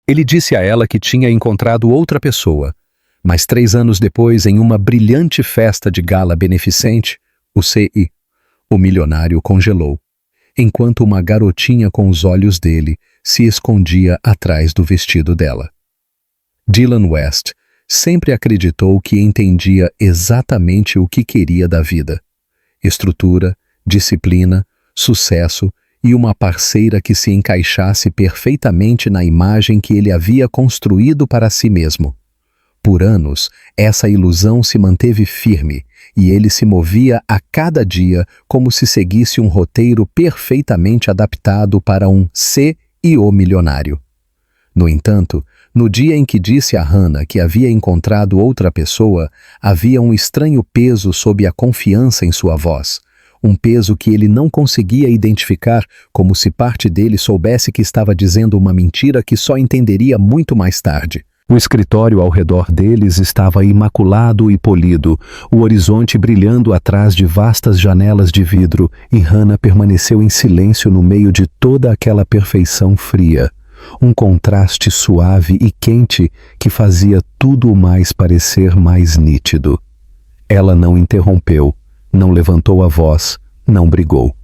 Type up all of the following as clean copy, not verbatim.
Ele disse a ela que tinha encontrado outra pessoa, mas 3 anos depois, em uma brilhante festa de gala beneficente, o milionário congelou, enquanto uma garotinha com os olhos dele se escondia atrás do vestido dela. Dylan West sempre acreditou que entendia exatamente o que queria da vida: estrutura, disciplina, sucesso e uma parceira que se encaixasse perfeitamente na imagem que ele havia construído para si mesmo. Por anos, essa ilusão se manteve firme e ele se movia a cada dia como se seguisse um roteiro perfeitamente adaptado para um CEO milionário. No entanto, no dia em que disse a Hannah que havia encontrado outra pessoa, havia um estranho peso sob a confiança em sua voz, um peso que ele não conseguia identificar, como se parte dele soubesse que estava dizendo uma mentira que só entenderia muito mais tarde. O escritório ao redor deles estava imaculado e polido, o horizonte brilhando atrás de vastas janelas de vidro, e Hannah permaneceu em silêncio no meio de toda aquela perfeição fria. Um contraste suave e quente que fazia tudo o mais parecer mais nítido. Ela não interrompeu, não levantou a voz, não brigou.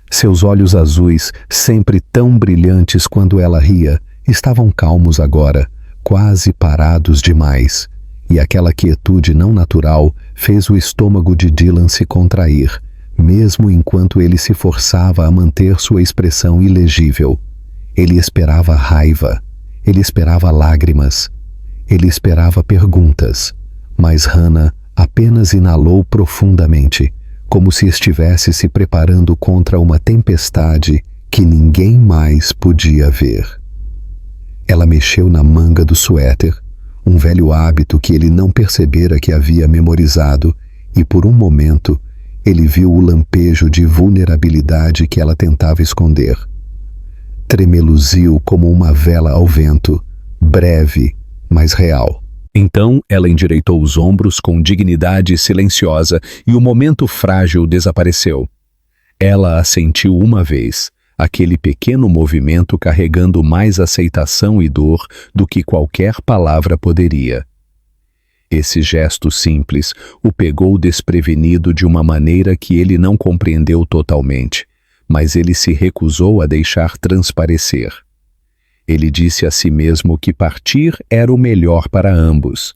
Seus olhos azuis, sempre tão brilhantes quando ela ria, estavam calmos agora, quase parados demais, e aquela quietude não natural fez o estômago de Dylan se contrair, mesmo enquanto ele se forçava a manter sua expressão ilegível. Ele esperava raiva, ele esperava lágrimas, ele esperava perguntas, mas Hannah apenas inalou profundamente, como se estivesse se preparando contra uma tempestade que ninguém mais podia ver. Ela mexeu na manga do suéter, um velho hábito que ele não percebera que havia memorizado, e por um momento ele viu o lampejo de vulnerabilidade que ela tentava esconder. Tremeluziu como uma vela ao vento, breve, mas real. Então ela endireitou os ombros com dignidade silenciosa e o momento frágil desapareceu. Ela assentiu uma vez, aquele pequeno movimento carregando mais aceitação e dor do que qualquer palavra poderia. Esse gesto simples o pegou desprevenido de uma maneira que ele não compreendeu totalmente, mas ele se recusou a deixar transparecer. Ele disse a si mesmo que partir era o melhor para ambos.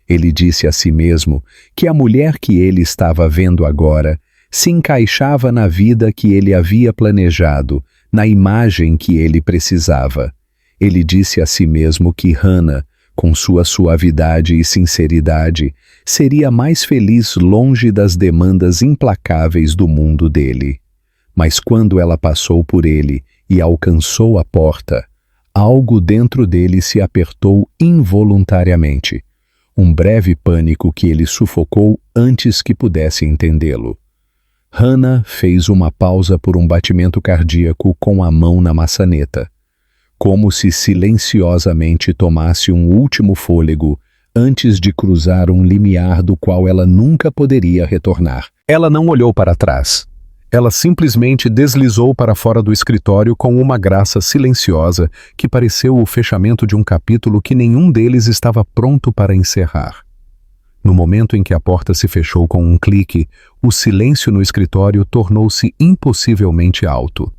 Ele disse a si mesmo que a mulher que ele estava vendo agora se encaixava na vida que ele havia planejado, na imagem que ele precisava. Ele disse a si mesmo que Hannah, com sua suavidade e sinceridade, seria mais feliz longe das demandas implacáveis do mundo dele. Mas quando ela passou por ele e alcançou a porta, algo dentro dele se apertou involuntariamente. Um breve pânico que ele sufocou antes que pudesse entendê-lo. Hannah fez uma pausa por um batimento cardíaco com a mão na maçaneta, como se silenciosamente tomasse um último fôlego antes de cruzar um limiar do qual ela nunca poderia retornar. Ela não olhou para trás. Ela simplesmente deslizou para fora do escritório com uma graça silenciosa que pareceu o fechamento de um capítulo que nenhum deles estava pronto para encerrar. No momento em que a porta se fechou com um clique, o silêncio no escritório tornou-se impossivelmente alto.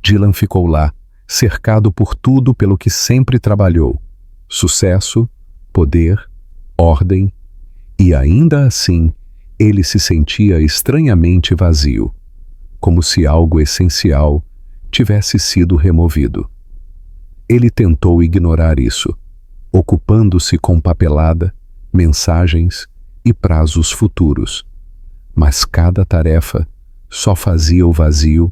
Dylan ficou lá, cercado por tudo pelo que sempre trabalhou: sucesso, poder, ordem, e ainda assim ele se sentia estranhamente vazio, como se algo essencial tivesse sido removido. Ele tentou ignorar isso, ocupando-se com papelada, mensagens e prazos futuros, mas cada tarefa só fazia o vazio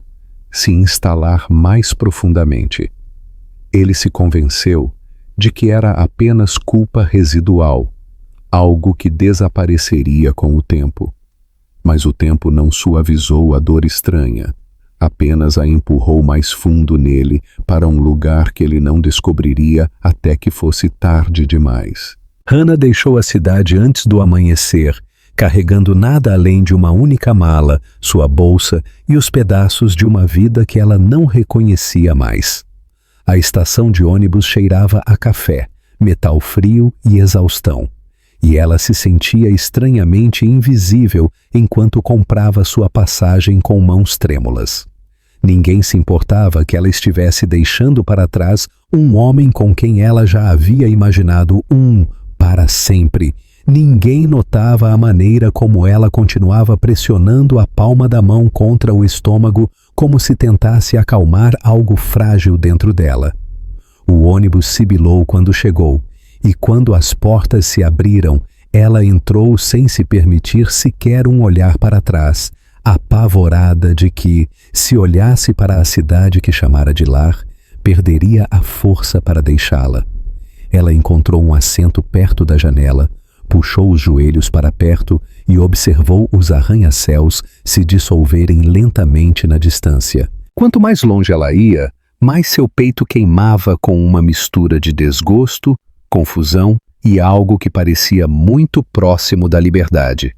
se instalar mais profundamente. Ele se convenceu de que era apenas culpa residual, algo que desapareceria com o tempo. Mas o tempo não suavizou a dor estranha, apenas a empurrou mais fundo nele para um lugar que ele não descobriria até que fosse tarde demais. Hannah deixou a cidade antes do amanhecer, carregando nada além de uma única mala, sua bolsa e os pedaços de uma vida que ela não reconhecia mais. A estação de ônibus cheirava a café, metal frio e exaustão, e ela se sentia estranhamente invisível enquanto comprava sua passagem com mãos trêmulas. Ninguém se importava que ela estivesse deixando para trás um homem com quem ela já havia imaginado para sempre. Ninguém notava a maneira como ela continuava pressionando a palma da mão contra o estômago, como se tentasse acalmar algo frágil dentro dela. O ônibus sibilou quando chegou, e quando as portas se abriram, ela entrou sem se permitir sequer um olhar para trás, apavorada de que, se olhasse para a cidade que chamara de lar, perderia a força para deixá-la. Ela encontrou um assento perto da janela, puxou os joelhos para perto e observou os arranha-céus se dissolverem lentamente na distância. Quanto mais longe ela ia, mais seu peito queimava com uma mistura de desgosto, confusão e algo que parecia muito próximo da liberdade.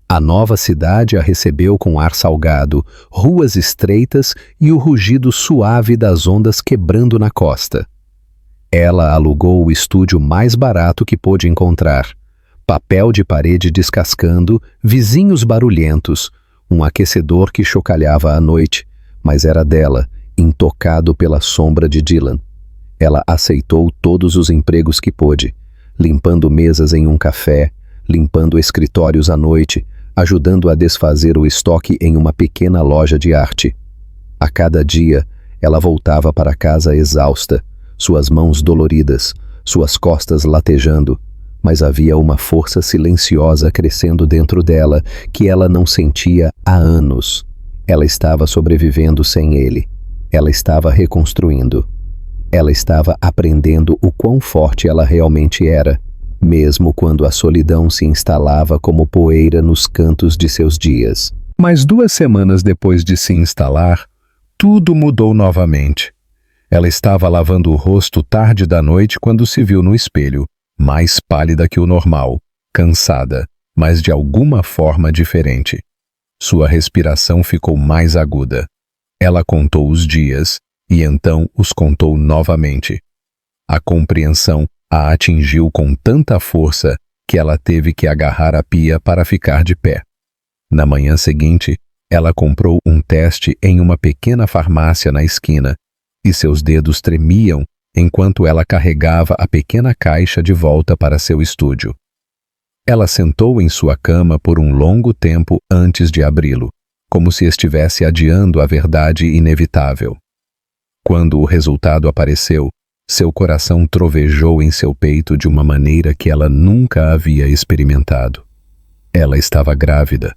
A nova cidade a recebeu com ar salgado, ruas estreitas e o rugido suave das ondas quebrando na costa. Ela alugou o estúdio mais barato que pôde encontrar. Papel de parede descascando, vizinhos barulhentos, um aquecedor que chocalhava à noite, mas era dela, intocado pela sombra de Dylan. Ela aceitou todos os empregos que pôde, limpando mesas em um café, limpando escritórios à noite, ajudando a desfazer o estoque em uma pequena loja de arte. A cada dia, ela voltava para casa exausta, suas mãos doloridas, suas costas latejando, mas havia uma força silenciosa crescendo dentro dela que ela não sentia há anos. Ela estava sobrevivendo sem ele. Ela estava reconstruindo. Ela estava aprendendo o quão forte ela realmente era, mesmo quando a solidão se instalava como poeira nos cantos de seus dias. Mas 2 semanas depois de se instalar, tudo mudou novamente. Ela estava lavando o rosto tarde da noite quando se viu no espelho, mais pálida que o normal, cansada, mas de alguma forma diferente. Sua respiração ficou mais aguda. Ela contou os dias, e então os contou novamente. A compreensão a atingiu com tanta força que ela teve que agarrar a pia para ficar de pé. Na manhã seguinte, ela comprou um teste em uma pequena farmácia na esquina, e seus dedos tremiam enquanto ela carregava a pequena caixa de volta para seu estúdio. Ela sentou em sua cama por um longo tempo antes de abri-lo, como se estivesse adiando a verdade inevitável. Quando o resultado apareceu, seu coração trovejou em seu peito de uma maneira que ela nunca havia experimentado. Ela estava grávida.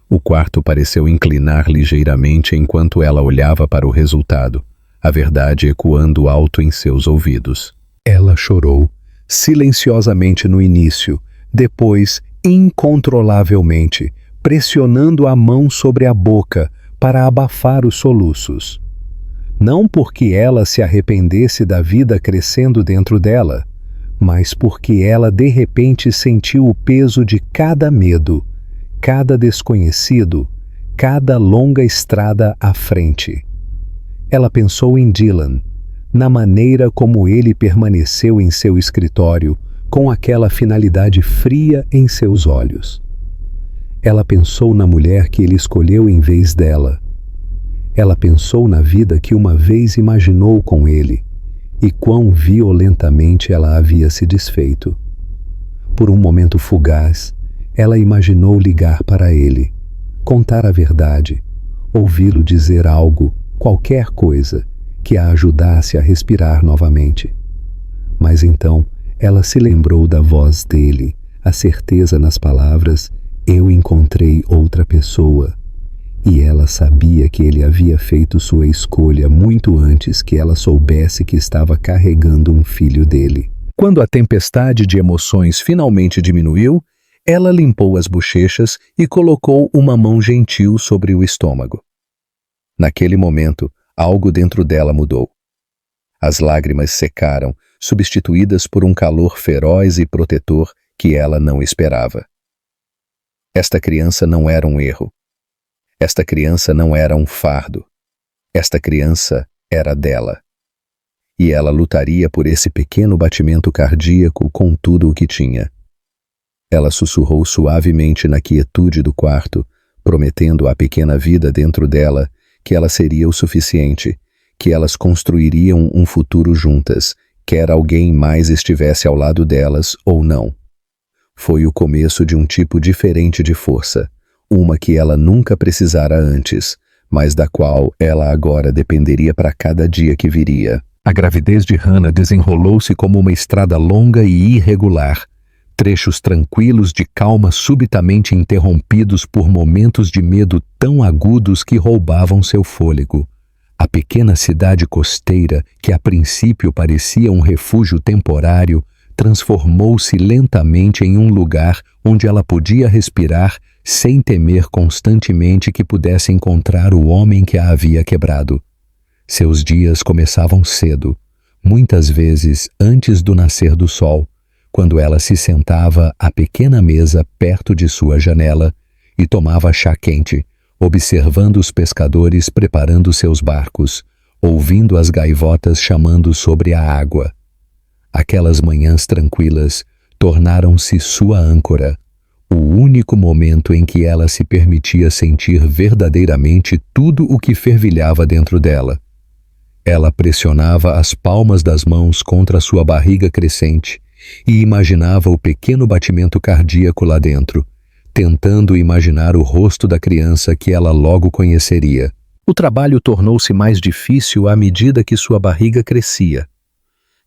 O quarto pareceu inclinar ligeiramente enquanto ela olhava para o resultado, a verdade ecoando alto em seus ouvidos. Ela chorou, silenciosamente no início, depois, incontrolavelmente, pressionando a mão sobre a boca para abafar os soluços. Não porque ela se arrependesse da vida crescendo dentro dela, mas porque ela de repente sentiu o peso de cada medo, cada desconhecido, cada longa estrada à frente. Ela pensou em Dylan, na maneira como ele permaneceu em seu escritório, com aquela finalidade fria em seus olhos. Ela pensou na mulher que ele escolheu em vez dela. Ela pensou na vida que uma vez imaginou com ele, e quão violentamente ela havia se desfeito. Por um momento fugaz, ela imaginou ligar para ele, contar a verdade, ouvi-lo dizer algo, qualquer coisa, que a ajudasse a respirar novamente. Mas então, ela se lembrou da voz dele, a certeza nas palavras, "Eu encontrei outra pessoa", e ela sabia que ele havia feito sua escolha muito antes que ela soubesse que estava carregando um filho dele. Quando a tempestade de emoções finalmente diminuiu, ela limpou as bochechas e colocou uma mão gentil sobre o estômago. Naquele momento, algo dentro dela mudou. As lágrimas secaram, substituídas por um calor feroz e protetor que ela não esperava. Esta criança não era um erro. Esta criança não era um fardo. Esta criança era dela. e ela lutaria por esse pequeno batimento cardíaco com tudo o que tinha. Ela sussurrou suavemente na quietude do quarto, prometendo à pequena vida dentro dela que ela seria o suficiente, que elas construiriam um futuro juntas, quer alguém mais estivesse ao lado delas ou não. Foi o começo de um tipo diferente de força, uma que ela nunca precisara antes, mas da qual ela agora dependeria para cada dia que viria. A gravidez de Hannah desenrolou-se como uma estrada longa e irregular, trechos tranquilos de calma subitamente interrompidos por momentos de medo tão agudos que roubavam seu fôlego. A pequena cidade costeira, que a princípio parecia um refúgio temporário, transformou-se lentamente em um lugar onde ela podia respirar sem temer constantemente que pudesse encontrar o homem que a havia quebrado. Seus dias começavam cedo, muitas vezes antes do nascer do sol, quando ela se sentava à pequena mesa perto de sua janela e tomava chá quente, observando os pescadores preparando seus barcos, ouvindo as gaivotas chamando sobre a água. Aquelas manhãs tranquilas tornaram-se sua âncora, o único momento em que ela se permitia sentir verdadeiramente tudo o que fervilhava dentro dela. Ela pressionava as palmas das mãos contra sua barriga crescente e imaginava o pequeno batimento cardíaco lá dentro, tentando imaginar o rosto da criança que ela logo conheceria. O trabalho tornou-se mais difícil à medida que sua barriga crescia.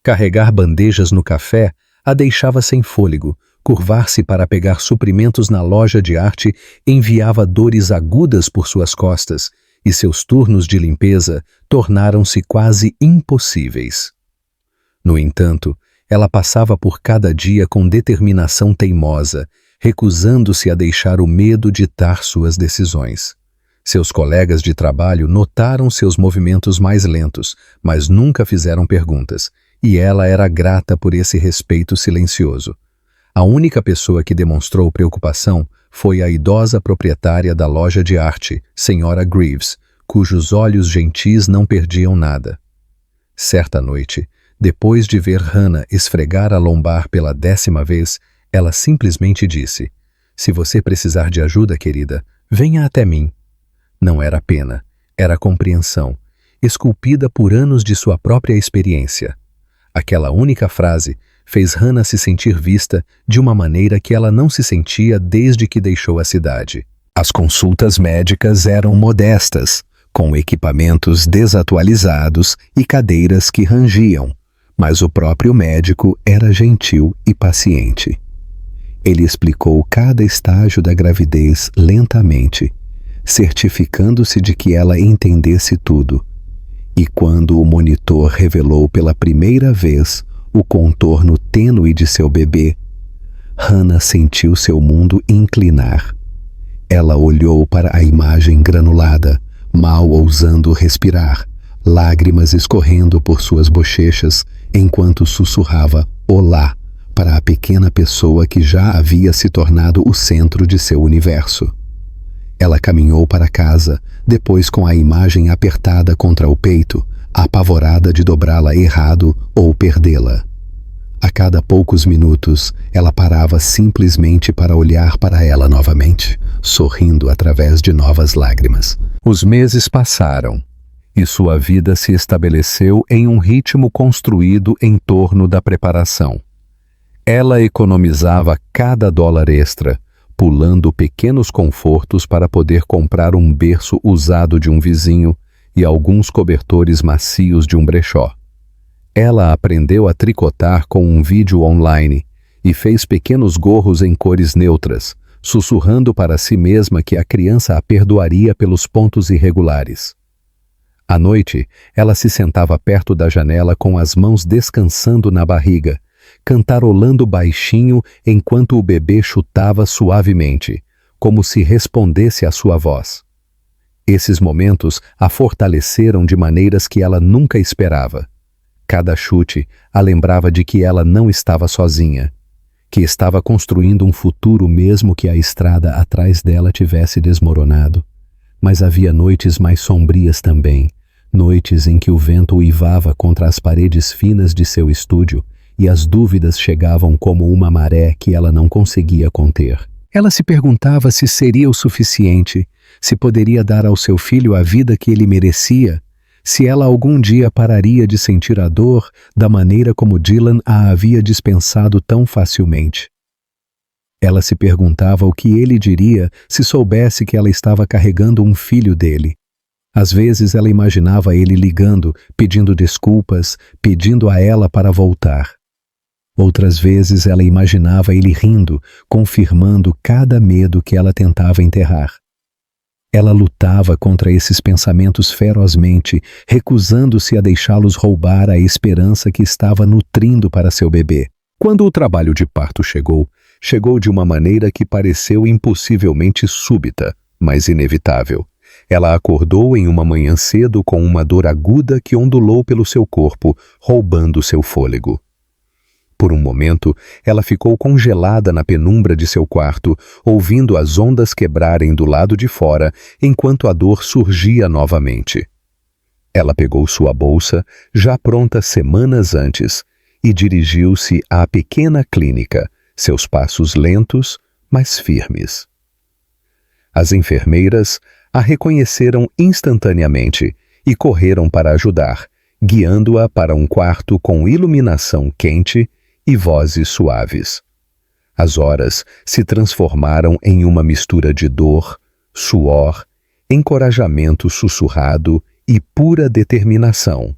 Carregar bandejas no café a deixava sem fôlego, curvar-se para pegar suprimentos na loja de arte enviava dores agudas por suas costas, e seus turnos de limpeza tornaram-se quase impossíveis. No entanto, ela passava por cada dia com determinação teimosa, recusando-se a deixar o medo ditar suas decisões. Seus colegas de trabalho notaram seus movimentos mais lentos, mas nunca fizeram perguntas, e ela era grata por esse respeito silencioso. A única pessoa que demonstrou preocupação foi a idosa proprietária da loja de arte, Sra. Greaves, cujos olhos gentis não perdiam nada. Certa noite, depois de ver Hannah esfregar a lombar pela 10ª vez, ela simplesmente disse: "Se você precisar de ajuda, querida, venha até mim." Não era pena, era compreensão, esculpida por anos de sua própria experiência. Aquela única frase fez Hannah se sentir vista de uma maneira que ela não se sentia desde que deixou a cidade. As consultas médicas eram modestas, com equipamentos desatualizados e cadeiras que rangiam, mas o próprio médico era gentil e paciente. Ele explicou cada estágio da gravidez lentamente, certificando-se de que ela entendesse tudo. E quando o monitor revelou pela primeira vez o contorno tênue de seu bebê, Hannah sentiu seu mundo inclinar. Ela olhou para a imagem granulada, mal ousando respirar, lágrimas escorrendo por suas bochechas, enquanto sussurrava "Olá" para a pequena pessoa que já havia se tornado o centro de seu universo. Ela caminhou para casa, depois com a imagem apertada contra o peito, apavorada de dobrá-la errado ou perdê-la. A cada poucos minutos, ela parava simplesmente para olhar para ela novamente, sorrindo através de novas lágrimas. Os meses passaram, e sua vida se estabeleceu em um ritmo construído em torno da preparação. Ela economizava cada dólar extra, pulando pequenos confortos para poder comprar um berço usado de um vizinho e alguns cobertores macios de um brechó. Ela aprendeu a tricotar com um vídeo online e fez pequenos gorros em cores neutras, sussurrando para si mesma que a criança a perdoaria pelos pontos irregulares. À noite, ela se sentava perto da janela com as mãos descansando na barriga, cantarolando baixinho enquanto o bebê chutava suavemente, como se respondesse à sua voz. Esses momentos a fortaleceram de maneiras que ela nunca esperava. Cada chute a lembrava de que ela não estava sozinha, que estava construindo um futuro mesmo que a estrada atrás dela tivesse desmoronado. Mas havia noites mais sombrias também, Noites em que o vento uivava contra as paredes finas de seu estúdio e as dúvidas chegavam como uma maré que ela não conseguia conter. Ela se perguntava se seria o suficiente, se poderia dar ao seu filho a vida que ele merecia, se ela algum dia pararia de sentir a dor da maneira como Dylan a havia dispensado tão facilmente. Ela se perguntava o que ele diria se soubesse que ela estava carregando um filho dele. Às vezes ela imaginava ele ligando, pedindo desculpas, pedindo a ela para voltar. Outras vezes ela imaginava ele rindo, confirmando cada medo que ela tentava enterrar. Ela lutava contra esses pensamentos ferozmente, recusando-se a deixá-los roubar a esperança que estava nutrindo para seu bebê. Quando o trabalho de parto chegou, chegou de uma maneira que pareceu impossivelmente súbita, mas inevitável. Ela acordou em uma manhã cedo com uma dor aguda que ondulou pelo seu corpo, roubando seu fôlego. Por um momento, ela ficou congelada na penumbra de seu quarto, ouvindo as ondas quebrarem do lado de fora, enquanto a dor surgia novamente. Ela pegou sua bolsa, já pronta semanas antes, e dirigiu-se à pequena clínica, seus passos lentos, mas firmes. As enfermeiras a reconheceram instantaneamente e correram para ajudar, guiando-a para um quarto com iluminação quente e vozes suaves. As horas se transformaram em uma mistura de dor, suor, encorajamento sussurrado e pura determinação.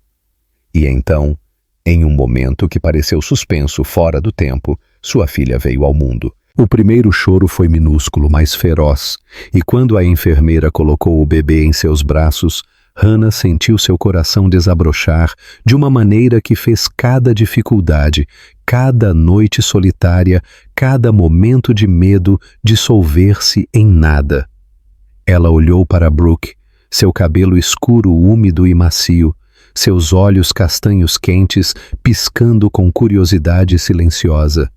E então, em um momento que pareceu suspenso fora do tempo, sua filha veio ao mundo. O primeiro choro foi minúsculo, mas feroz, e quando a enfermeira colocou o bebê em seus braços, Hannah sentiu seu coração desabrochar de uma maneira que fez cada dificuldade, cada noite solitária, cada momento de medo dissolver-se em nada. Ela olhou para Brooke, seu cabelo escuro, úmido e macio, seus olhos castanhos quentes piscando com curiosidade silenciosa,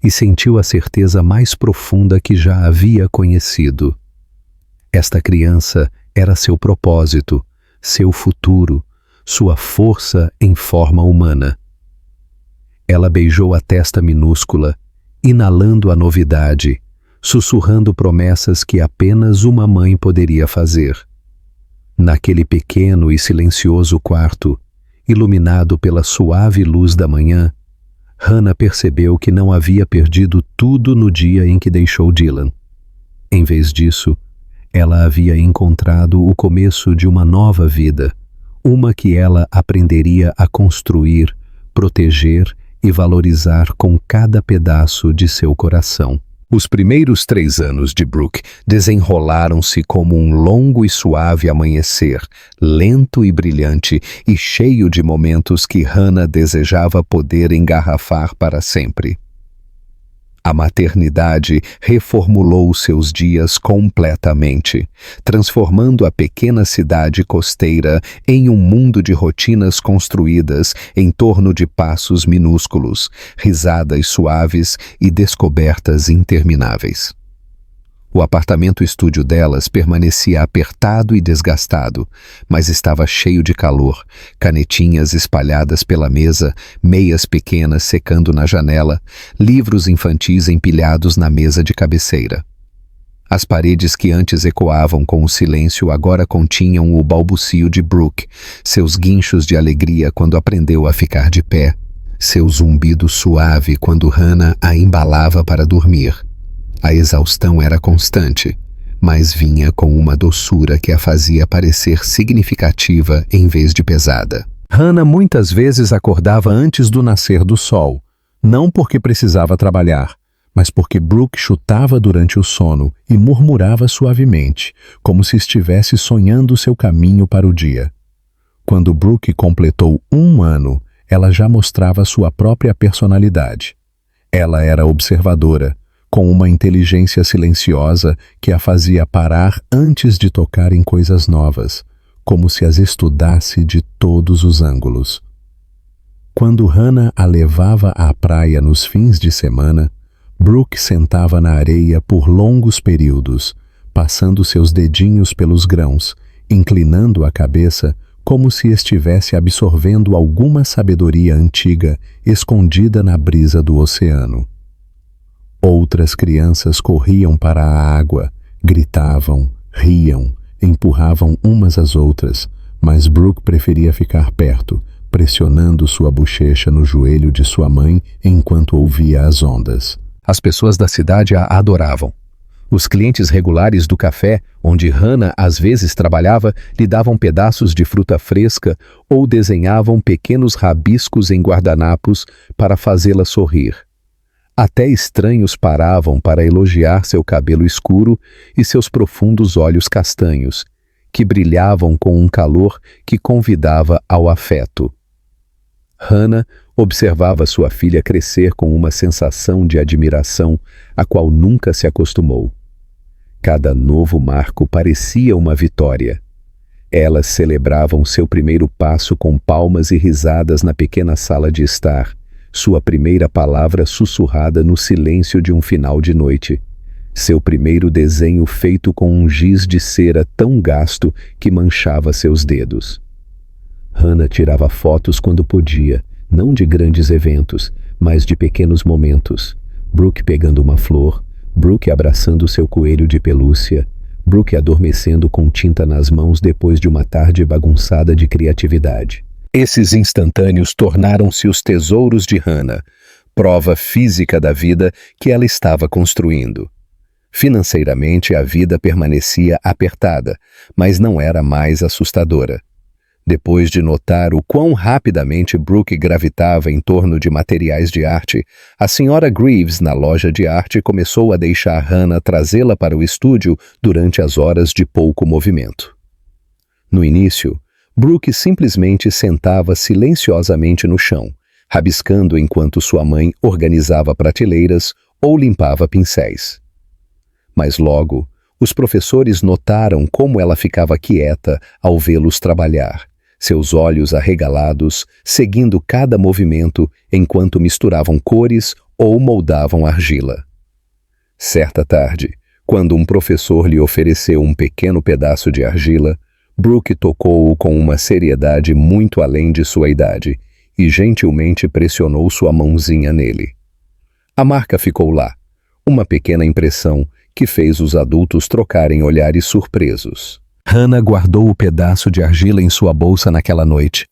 e sentiu a certeza mais profunda que já havia conhecido. Esta criança era seu propósito, seu futuro, sua força em forma humana. Ela beijou a testa minúscula, inalando a novidade, sussurrando promessas que apenas uma mãe poderia fazer. Naquele pequeno e silencioso quarto, iluminado pela suave luz da manhã, Hannah percebeu que não havia perdido tudo no dia em que deixou Dylan. Em vez disso, ela havia encontrado o começo de uma nova vida, uma que ela aprenderia a construir, proteger e valorizar com cada pedaço de seu coração. Os primeiros 3 anos de Brooke desenrolaram-se como um longo e suave amanhecer, lento e brilhante e cheio de momentos que Hannah desejava poder engarrafar para sempre. A maternidade reformulou seus dias completamente, transformando a pequena cidade costeira em um mundo de rotinas construídas em torno de passos minúsculos, risadas suaves e descobertas intermináveis. O apartamento-estúdio delas permanecia apertado e desgastado, mas estava cheio de calor, canetinhas espalhadas pela mesa, meias pequenas secando na janela, livros infantis empilhados na mesa de cabeceira. As paredes que antes ecoavam com o silêncio agora continham o balbucio de Brooke, seus guinchos de alegria quando aprendeu a ficar de pé, seu zumbido suave quando Hannah a embalava para dormir. A exaustão era constante, mas vinha com uma doçura que a fazia parecer significativa em vez de pesada. Hannah muitas vezes acordava antes do nascer do sol, não porque precisava trabalhar, mas porque Brooke chutava durante o sono e murmurava suavemente, como se estivesse sonhando seu caminho para o dia. Quando Brooke completou 1 ano, ela já mostrava sua própria personalidade. Ela era observadora, com uma inteligência silenciosa que a fazia parar antes de tocar em coisas novas, como se as estudasse de todos os ângulos. Quando Hannah a levava à praia nos fins de semana, Brooke sentava na areia por longos períodos, passando seus dedinhos pelos grãos, inclinando a cabeça como se estivesse absorvendo alguma sabedoria antiga escondida na brisa do oceano. Outras crianças corriam para a água, gritavam, riam, empurravam umas às outras, mas Brooke preferia ficar perto, pressionando sua bochecha no joelho de sua mãe enquanto ouvia as ondas. As pessoas da cidade a adoravam. Os clientes regulares do café, onde Hannah às vezes trabalhava, lhe davam pedaços de fruta fresca ou desenhavam pequenos rabiscos em guardanapos para fazê-la sorrir. Até estranhos paravam para elogiar seu cabelo escuro e seus profundos olhos castanhos, que brilhavam com um calor que convidava ao afeto. Hannah observava sua filha crescer com uma sensação de admiração a qual nunca se acostumou. Cada novo marco parecia uma vitória. Elas celebravam seu primeiro passo com palmas e risadas na pequena sala de estar, sua primeira palavra sussurrada no silêncio de um final de noite, seu primeiro desenho feito com um giz de cera tão gasto que manchava seus dedos. Hannah tirava fotos quando podia, não de grandes eventos, mas de pequenos momentos. Brooke pegando uma flor, Brooke abraçando seu coelho de pelúcia, Brooke adormecendo com tinta nas mãos depois de uma tarde bagunçada de criatividade. Esses instantâneos tornaram-se os tesouros de Hannah, prova física da vida que ela estava construindo. Financeiramente, a vida permanecia apertada, mas não era mais assustadora. Depois de notar o quão rapidamente Brooke gravitava em torno de materiais de arte, a Sra. Greaves, na loja de arte, começou a deixar Hannah trazê-la para o estúdio durante as horas de pouco movimento. No início, Brooke simplesmente sentava silenciosamente no chão, rabiscando enquanto sua mãe organizava prateleiras ou limpava pincéis. Mas logo, os professores notaram como ela ficava quieta ao vê-los trabalhar, seus olhos arregalados, seguindo cada movimento enquanto misturavam cores ou moldavam argila. Certa tarde, quando um professor lhe ofereceu um pequeno pedaço de argila, Brooke tocou-o com uma seriedade muito além de sua idade e gentilmente pressionou sua mãozinha nele. A marca ficou lá, uma pequena impressão que fez os adultos trocarem olhares surpresos. Hannah guardou o pedaço de argila em sua bolsa naquela noite,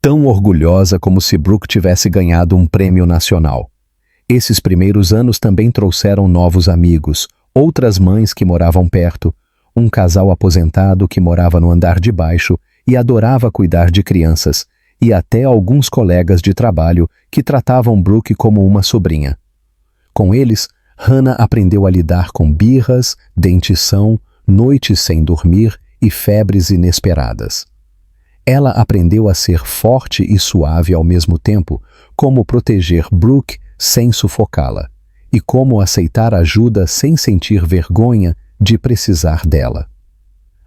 tão orgulhosa como se Brooke tivesse ganhado um prêmio nacional. Esses primeiros anos também trouxeram novos amigos, outras mães que moravam perto, um casal aposentado que morava no andar de baixo e adorava cuidar de crianças, e até alguns colegas de trabalho que tratavam Brooke como uma sobrinha. Com eles, Hannah aprendeu a lidar com birras, dentição, noites sem dormir e febres inesperadas. Ela aprendeu a ser forte e suave ao mesmo tempo, como proteger Brooke sem sufocá-la, e como aceitar ajuda sem sentir vergonha de precisar dela.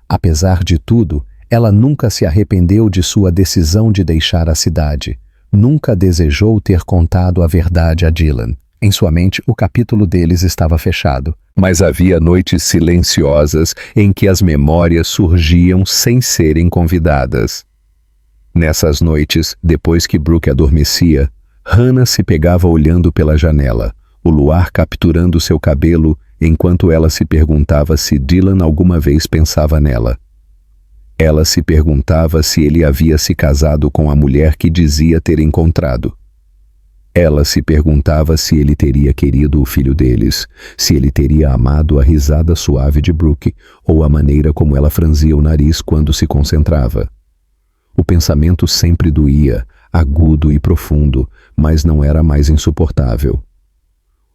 Apesar de tudo, ela nunca se arrependeu de sua decisão de deixar a cidade, nunca desejou ter contado a verdade a Dylan. Em sua mente, o capítulo deles estava fechado, mas havia noites silenciosas em que as memórias surgiam sem serem convidadas. Nessas noites, depois que Brooke adormecia, Hannah se pegava olhando pela janela, o luar capturando seu cabelo enquanto ela se perguntava se Dylan alguma vez pensava nela. Ela se perguntava se ele havia se casado com a mulher que dizia ter encontrado. Ela se perguntava se ele teria querido o filho deles, se ele teria amado a risada suave de Brooke ou a maneira como ela franzia o nariz quando se concentrava. O pensamento sempre doía, agudo e profundo, mas não era mais insuportável.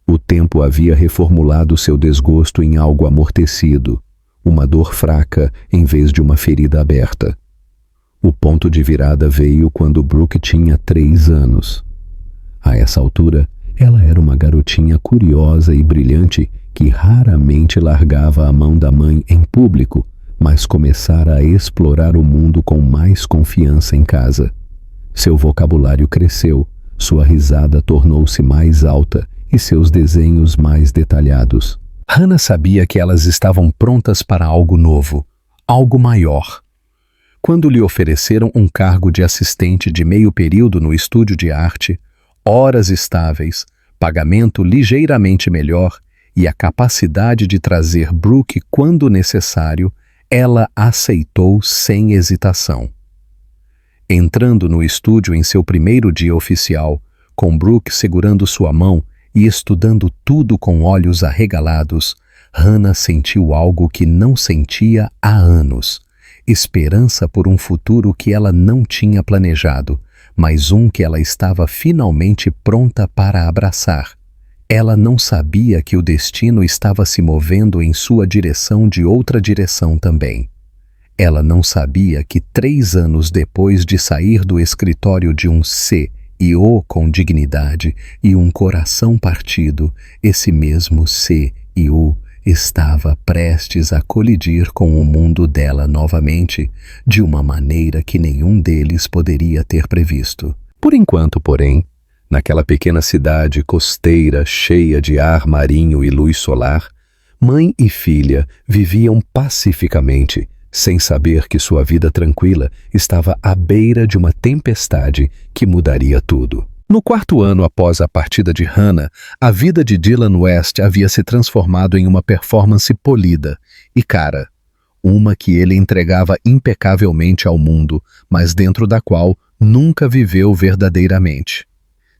O tempo havia reformulado seu desgosto em algo amortecido, uma dor fraca em vez de uma ferida aberta. O ponto de virada veio quando Brooke tinha 3 anos. A essa altura, ela era uma garotinha curiosa e brilhante que raramente largava a mão da mãe em público, mas começara a explorar o mundo com mais confiança em casa. Seu vocabulário cresceu, sua risada tornou-se mais alta e seus desenhos mais detalhados. Hannah sabia que elas estavam prontas para algo novo, algo maior. Quando lhe ofereceram um cargo de assistente de meio período no estúdio de arte, horas estáveis, pagamento ligeiramente melhor e a capacidade de trazer Brooke quando necessário, ela aceitou sem hesitação. Entrando no estúdio em seu primeiro dia oficial, com Brooke segurando sua mão e estudando tudo com olhos arregalados, Hannah sentiu algo que não sentia há anos. Esperança por um futuro que ela não tinha planejado, mas um que ela estava finalmente pronta para abraçar. Ela não sabia que o destino estava se movendo em sua direção de outra direção também. Ela não sabia que 3 anos depois de sair do escritório de um CEO com dignidade e um coração partido, esse mesmo CEO estava prestes a colidir com o mundo dela novamente, de uma maneira que nenhum deles poderia ter previsto. Por enquanto, porém, naquela pequena cidade costeira cheia de ar marinho e luz solar, mãe e filha viviam pacificamente, sem saber que sua vida tranquila estava à beira de uma tempestade que mudaria tudo. No 4º ano após a partida de Hannah, a vida de Dylan West havia se transformado em uma performance polida e cara, uma que ele entregava impecavelmente ao mundo, mas dentro da qual nunca viveu verdadeiramente.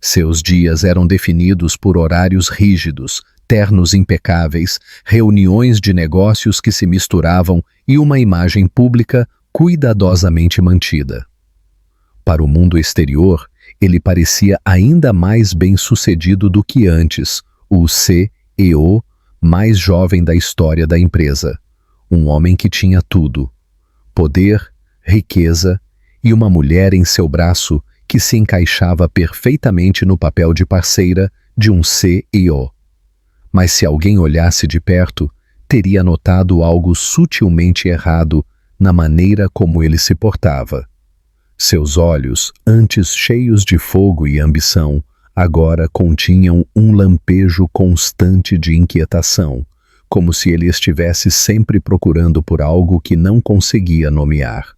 Seus dias eram definidos por horários rígidos, ternos impecáveis, reuniões de negócios que se misturavam e uma imagem pública cuidadosamente mantida. Para o mundo exterior, ele parecia ainda mais bem-sucedido do que antes, o CEO mais jovem da história da empresa. Um homem que tinha tudo: poder, riqueza e uma mulher em seu braço que se encaixava perfeitamente no papel de parceira de um CEO. Mas se alguém olhasse de perto, teria notado algo sutilmente errado na maneira como ele se portava. Seus olhos, antes cheios de fogo e ambição, agora continham um lampejo constante de inquietação, como se ele estivesse sempre procurando por algo que não conseguia nomear.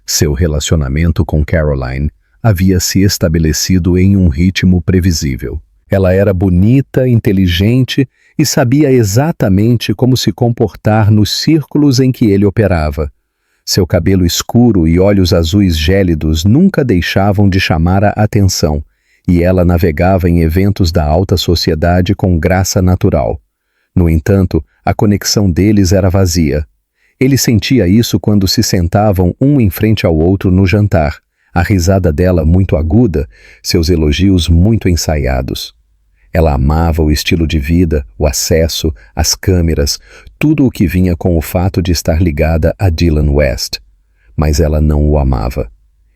Seu relacionamento com Caroline havia se estabelecido em um ritmo previsível. Ela era bonita, inteligente e sabia exatamente como se comportar nos círculos em que ele operava. Seu cabelo escuro e olhos azuis gélidos nunca deixavam de chamar a atenção, e ela navegava em eventos da alta sociedade com graça natural. No entanto, a conexão deles era vazia. Ele sentia isso quando se sentavam um em frente ao outro no jantar, a risada dela muito aguda, seus elogios muito ensaiados. Ela amava o estilo de vida, o acesso, as câmeras, tudo o que vinha com o fato de estar ligada a Dylan West. Mas ela não o amava.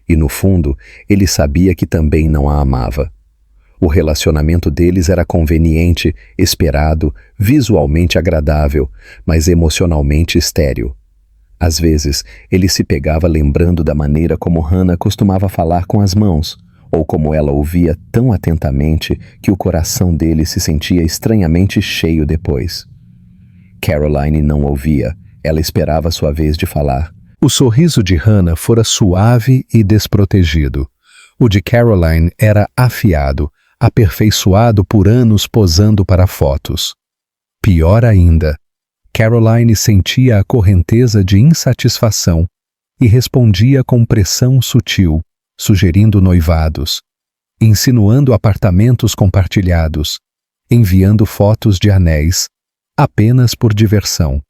E no fundo, ele sabia que também não a amava. O relacionamento deles era conveniente, esperado, visualmente agradável, mas emocionalmente estéril. Às vezes, ele se pegava lembrando da maneira como Hannah costumava falar com as mãos, ou como ela ouvia tão atentamente que o coração dele se sentia estranhamente cheio depois. Caroline não ouvia, ela esperava sua vez de falar. O sorriso de Hannah fora suave e desprotegido. O de Caroline era afiado, aperfeiçoado por anos posando para fotos. Pior ainda, Caroline sentia a correnteza de insatisfação e respondia com pressão sutil, sugerindo noivados, insinuando apartamentos compartilhados, enviando fotos de anéis, apenas por diversão.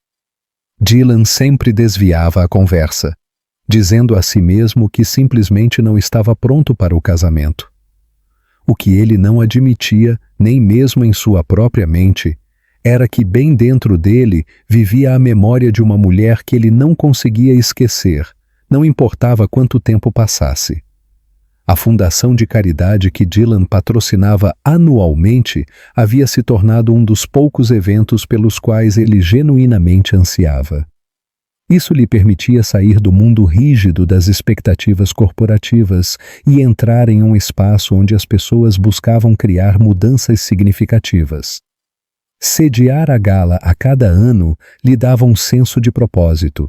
Dylan sempre desviava a conversa, dizendo a si mesmo que simplesmente não estava pronto para o casamento. O que ele não admitia, nem mesmo em sua própria mente, era que bem dentro dele vivia a memória de uma mulher que ele não conseguia esquecer, não importava quanto tempo passasse. A fundação de caridade que Dylan patrocinava anualmente havia se tornado um dos poucos eventos pelos quais ele genuinamente ansiava. Isso lhe permitia sair do mundo rígido das expectativas corporativas e entrar em um espaço onde as pessoas buscavam criar mudanças significativas. Sediar a gala a cada ano lhe dava um senso de propósito,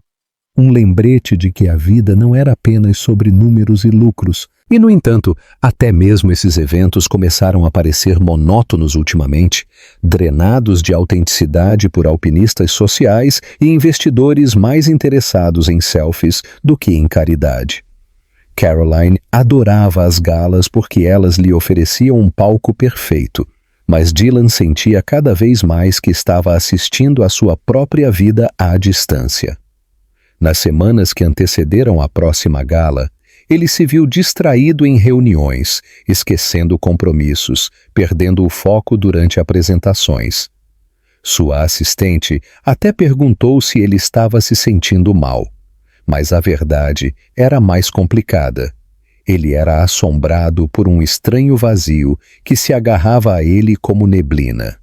um lembrete de que a vida não era apenas sobre números e lucros. E, no entanto, até mesmo esses eventos começaram a parecer monótonos ultimamente, drenados de autenticidade por alpinistas sociais e investidores mais interessados em selfies do que em caridade. Caroline adorava as galas porque elas lhe ofereciam um palco perfeito, mas Dylan sentia cada vez mais que estava assistindo à sua própria vida à distância. Nas semanas que antecederam a próxima gala, ele se viu distraído em reuniões, esquecendo compromissos, perdendo o foco durante apresentações. Sua assistente até perguntou se ele estava se sentindo mal, mas a verdade era mais complicada. Ele era assombrado por um estranho vazio que se agarrava a ele como neblina.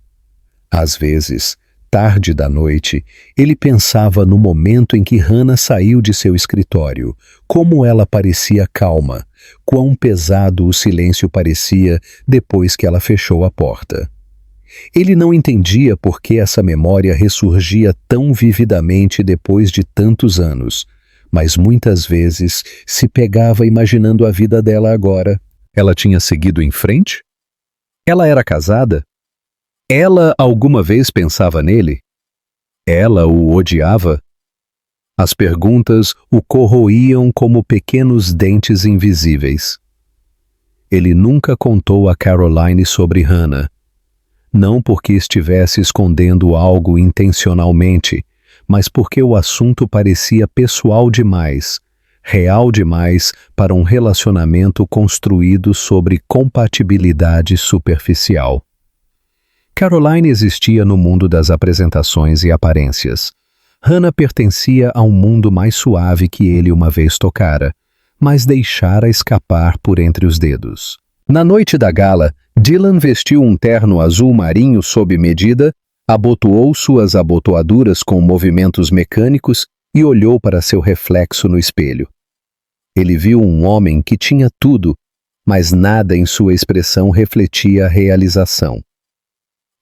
Às vezes, tarde da noite, ele pensava no momento em que Hannah saiu de seu escritório, como ela parecia calma, quão pesado o silêncio parecia depois que ela fechou a porta. Ele não entendia por que essa memória ressurgia tão vividamente depois de tantos anos, mas muitas vezes se pegava imaginando a vida dela agora. Ela tinha seguido em frente? Ela era casada? Ela alguma vez pensava nele? Ela o odiava? As perguntas o corroíam como pequenos dentes invisíveis. Ele nunca contou a Caroline sobre Hannah. Não porque estivesse escondendo algo intencionalmente, mas porque o assunto parecia pessoal demais, real demais para um relacionamento construído sobre compatibilidade superficial. Caroline existia no mundo das apresentações e aparências. Hannah pertencia a um mundo mais suave que ele uma vez tocara, mas deixara escapar por entre os dedos. Na noite da gala, Dylan vestiu um terno azul marinho sob medida, abotoou suas abotoaduras com movimentos mecânicos e olhou para seu reflexo no espelho. Ele viu um homem que tinha tudo, mas nada em sua expressão refletia a realização.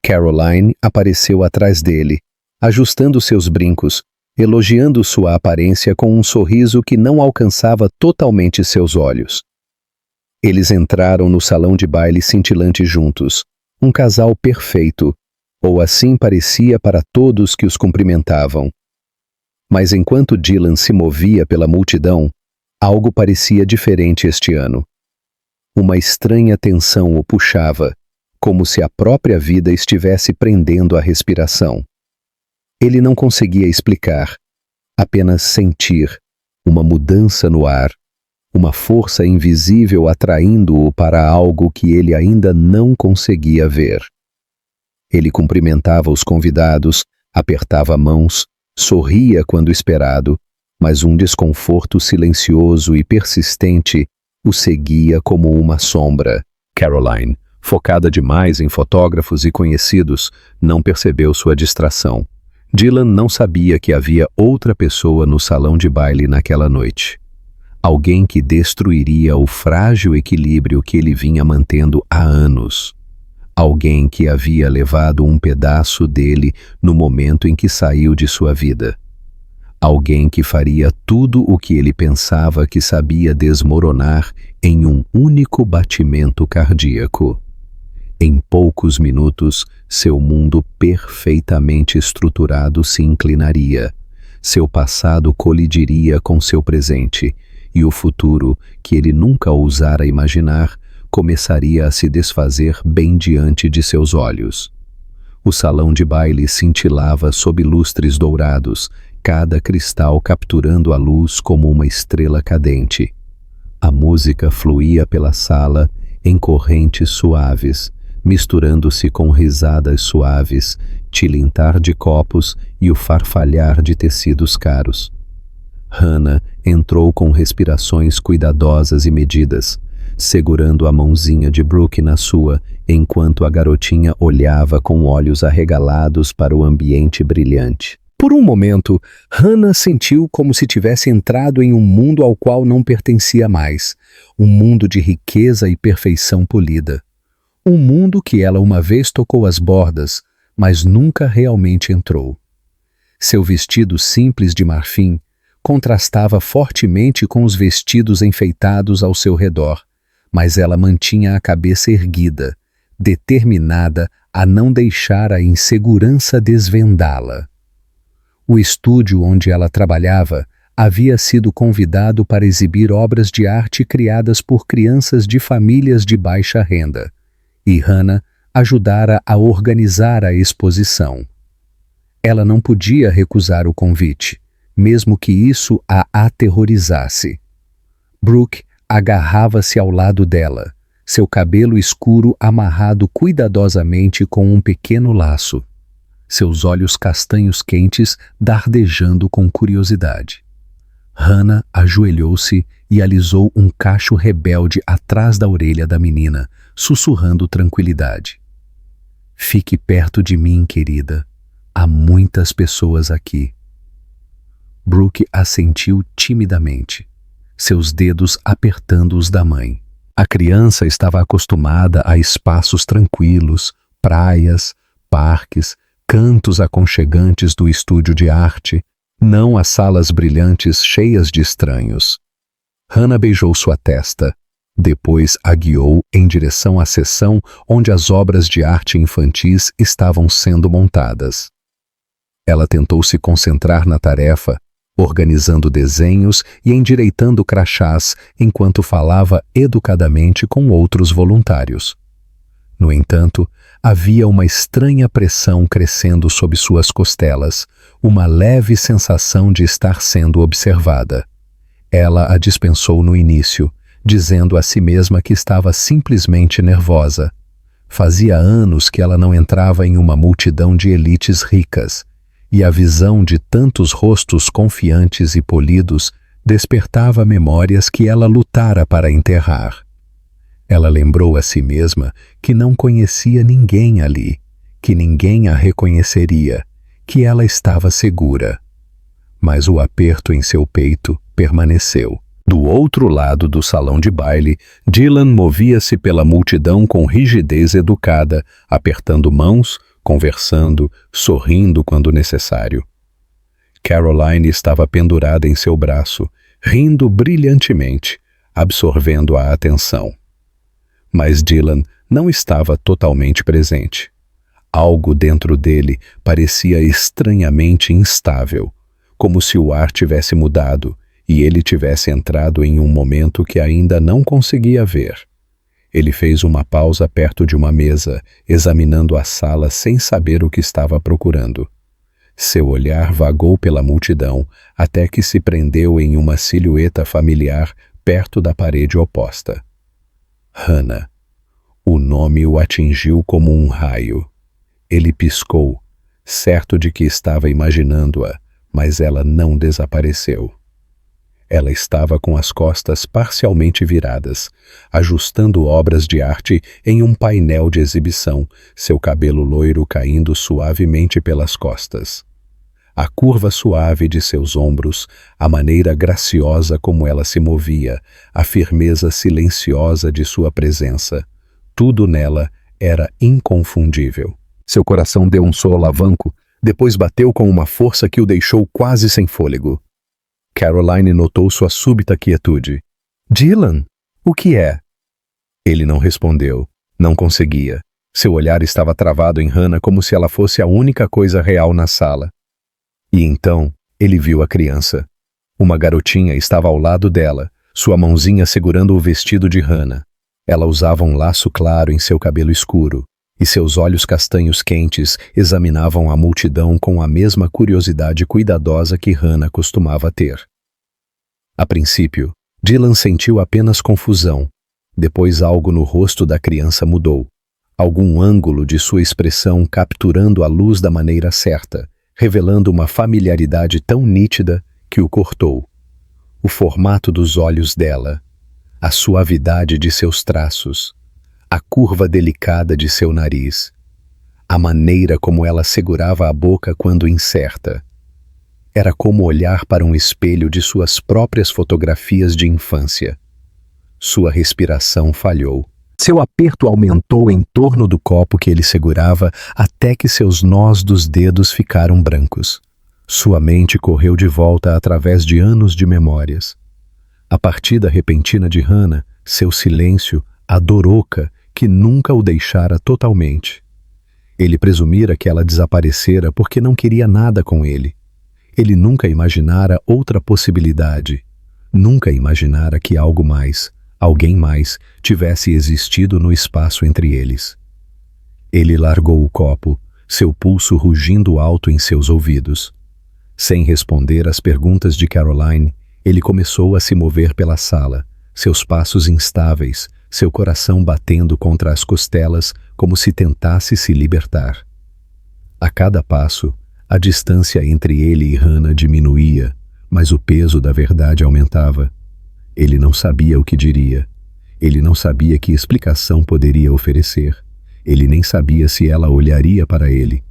Caroline apareceu atrás dele, ajustando seus brincos, elogiando sua aparência com um sorriso que não alcançava totalmente seus olhos. Eles entraram no salão de baile cintilante juntos, um casal perfeito, ou assim parecia para todos que os cumprimentavam. Mas enquanto Dylan se movia pela multidão, algo parecia diferente este ano. Uma estranha tensão o puxava, como se a própria vida estivesse prendendo a respiração. Ele não conseguia explicar, apenas sentir uma mudança no ar, uma força invisível atraindo-o para algo que ele ainda não conseguia ver. Ele cumprimentava os convidados, apertava mãos, sorria quando esperado, mas um desconforto silencioso e persistente o seguia como uma sombra. Caroline, focada demais em fotógrafos e conhecidos, não percebeu sua distração. Dylan não sabia que havia outra pessoa no salão de baile naquela noite. Alguém que destruiria o frágil equilíbrio que ele vinha mantendo há anos. Alguém que havia levado um pedaço dele no momento em que saiu de sua vida. Alguém que faria tudo o que ele pensava que sabia desmoronar em um único batimento cardíaco. Em poucos minutos, seu mundo perfeitamente estruturado se inclinaria, seu passado colidiria com seu presente, e o futuro, que ele nunca ousara imaginar, começaria a se desfazer bem diante de seus olhos. O salão de baile cintilava sob lustres dourados, cada cristal capturando a luz como uma estrela cadente. A música fluía pela sala em correntes suaves, misturando-se com risadas suaves, tilintar de copos e o farfalhar de tecidos caros. Hannah entrou com respirações cuidadosas e medidas, segurando a mãozinha de Brooke na sua, enquanto a garotinha olhava com olhos arregalados para o ambiente brilhante. Por um momento, Hannah sentiu como se tivesse entrado em um mundo ao qual não pertencia mais, um mundo de riqueza e perfeição polida. Um mundo que ela uma vez tocou as bordas, mas nunca realmente entrou. Seu vestido simples de marfim, contrastava fortemente com os vestidos enfeitados ao seu redor, mas ela mantinha a cabeça erguida, determinada a não deixar a insegurança desvendá-la. O estúdio onde ela trabalhava havia sido convidado para exibir obras de arte criadas por crianças de famílias de baixa renda, e Hannah ajudara a organizar a exposição. Ela não podia recusar o convite, mesmo que isso a aterrorizasse. Brooke agarrava-se ao lado dela, seu cabelo escuro amarrado cuidadosamente com um pequeno laço, seus olhos castanhos quentes dardejando com curiosidade. Hannah ajoelhou-se e alisou um cacho rebelde atrás da orelha da menina, sussurrando tranquilidade. Fique perto de mim, querida. Há muitas pessoas aqui. Brooke assentiu timidamente, seus dedos apertando os da mãe. A criança estava acostumada a espaços tranquilos, praias, parques, cantos aconchegantes do estúdio de arte, não as salas brilhantes cheias de estranhos. Hannah beijou sua testa, depois a guiou em direção à seção onde as obras de arte infantis estavam sendo montadas. Ela tentou se concentrar na tarefa, organizando desenhos e endireitando crachás enquanto falava educadamente com outros voluntários. No entanto, havia uma estranha pressão crescendo sob suas costelas, uma leve sensação de estar sendo observada. Ela a dispensou no início, dizendo a si mesma que estava simplesmente nervosa. Fazia anos que ela não entrava em uma multidão de elites ricas, e a visão de tantos rostos confiantes e polidos despertava memórias que ela lutara para enterrar. Ela lembrou a si mesma que não conhecia ninguém ali, que ninguém a reconheceria, que ela estava segura. Mas o aperto em seu peito permaneceu. Do outro lado do salão de baile, Dylan movia-se pela multidão com rigidez educada, apertando mãos, conversando, sorrindo quando necessário. Caroline estava pendurada em seu braço, rindo brilhantemente, absorvendo a atenção. Mas Dylan não estava totalmente presente. Algo dentro dele parecia estranhamente instável, como se o ar tivesse mudado e ele tivesse entrado em um momento que ainda não conseguia ver. Ele fez uma pausa perto de uma mesa, examinando a sala sem saber o que estava procurando. Seu olhar vagou pela multidão até que se prendeu em uma silhueta familiar perto da parede oposta. Hannah. O nome o atingiu como um raio. Ele piscou, certo de que estava imaginando-a, mas ela não desapareceu. Ela estava com as costas parcialmente viradas, ajustando obras de arte em um painel de exibição, seu cabelo loiro caindo suavemente pelas costas. A curva suave de seus ombros, a maneira graciosa como ela se movia, a firmeza silenciosa de sua presença, tudo nela era inconfundível. Seu coração deu um solavanco, depois bateu com uma força que o deixou quase sem fôlego. Caroline notou sua súbita quietude. Dylan, o que é? Ele não respondeu. Não conseguia. Seu olhar estava travado em Hannah como se ela fosse a única coisa real na sala. E então, ele viu a criança. Uma garotinha estava ao lado dela, sua mãozinha segurando o vestido de Hannah. Ela usava um laço claro em seu cabelo escuro, e seus olhos castanhos quentes examinavam a multidão com a mesma curiosidade cuidadosa que Hannah costumava ter. A princípio, Dylan sentiu apenas confusão. Depois algo no rosto da criança mudou. Algum ângulo de sua expressão capturando a luz da maneira certa, revelando uma familiaridade tão nítida que o cortou. O formato dos olhos dela, a suavidade de seus traços, a curva delicada de seu nariz, a maneira como ela segurava a boca quando incerta. Era como olhar para um espelho de suas próprias fotografias de infância. Sua respiração falhou. Seu aperto aumentou em torno do copo que ele segurava até que seus nós dos dedos ficaram brancos. Sua mente correu de volta através de anos de memórias. A partida repentina de Hannah, seu silêncio, a dor oca que nunca o deixara totalmente. Ele presumira que ela desaparecera porque não queria nada com ele. Ele nunca imaginara outra possibilidade. Nunca imaginara que algo mais, alguém mais, tivesse existido no espaço entre eles. Ele largou o copo, seu pulso rugindo alto em seus ouvidos. Sem responder às perguntas de Caroline, ele começou a se mover pela sala, seus passos instáveis, seu coração batendo contra as costelas como se tentasse se libertar. A cada passo, a distância entre ele e Hannah diminuía, mas o peso da verdade aumentava. Ele não sabia o que diria. Ele não sabia que explicação poderia oferecer. Ele nem sabia se ela olharia para ele.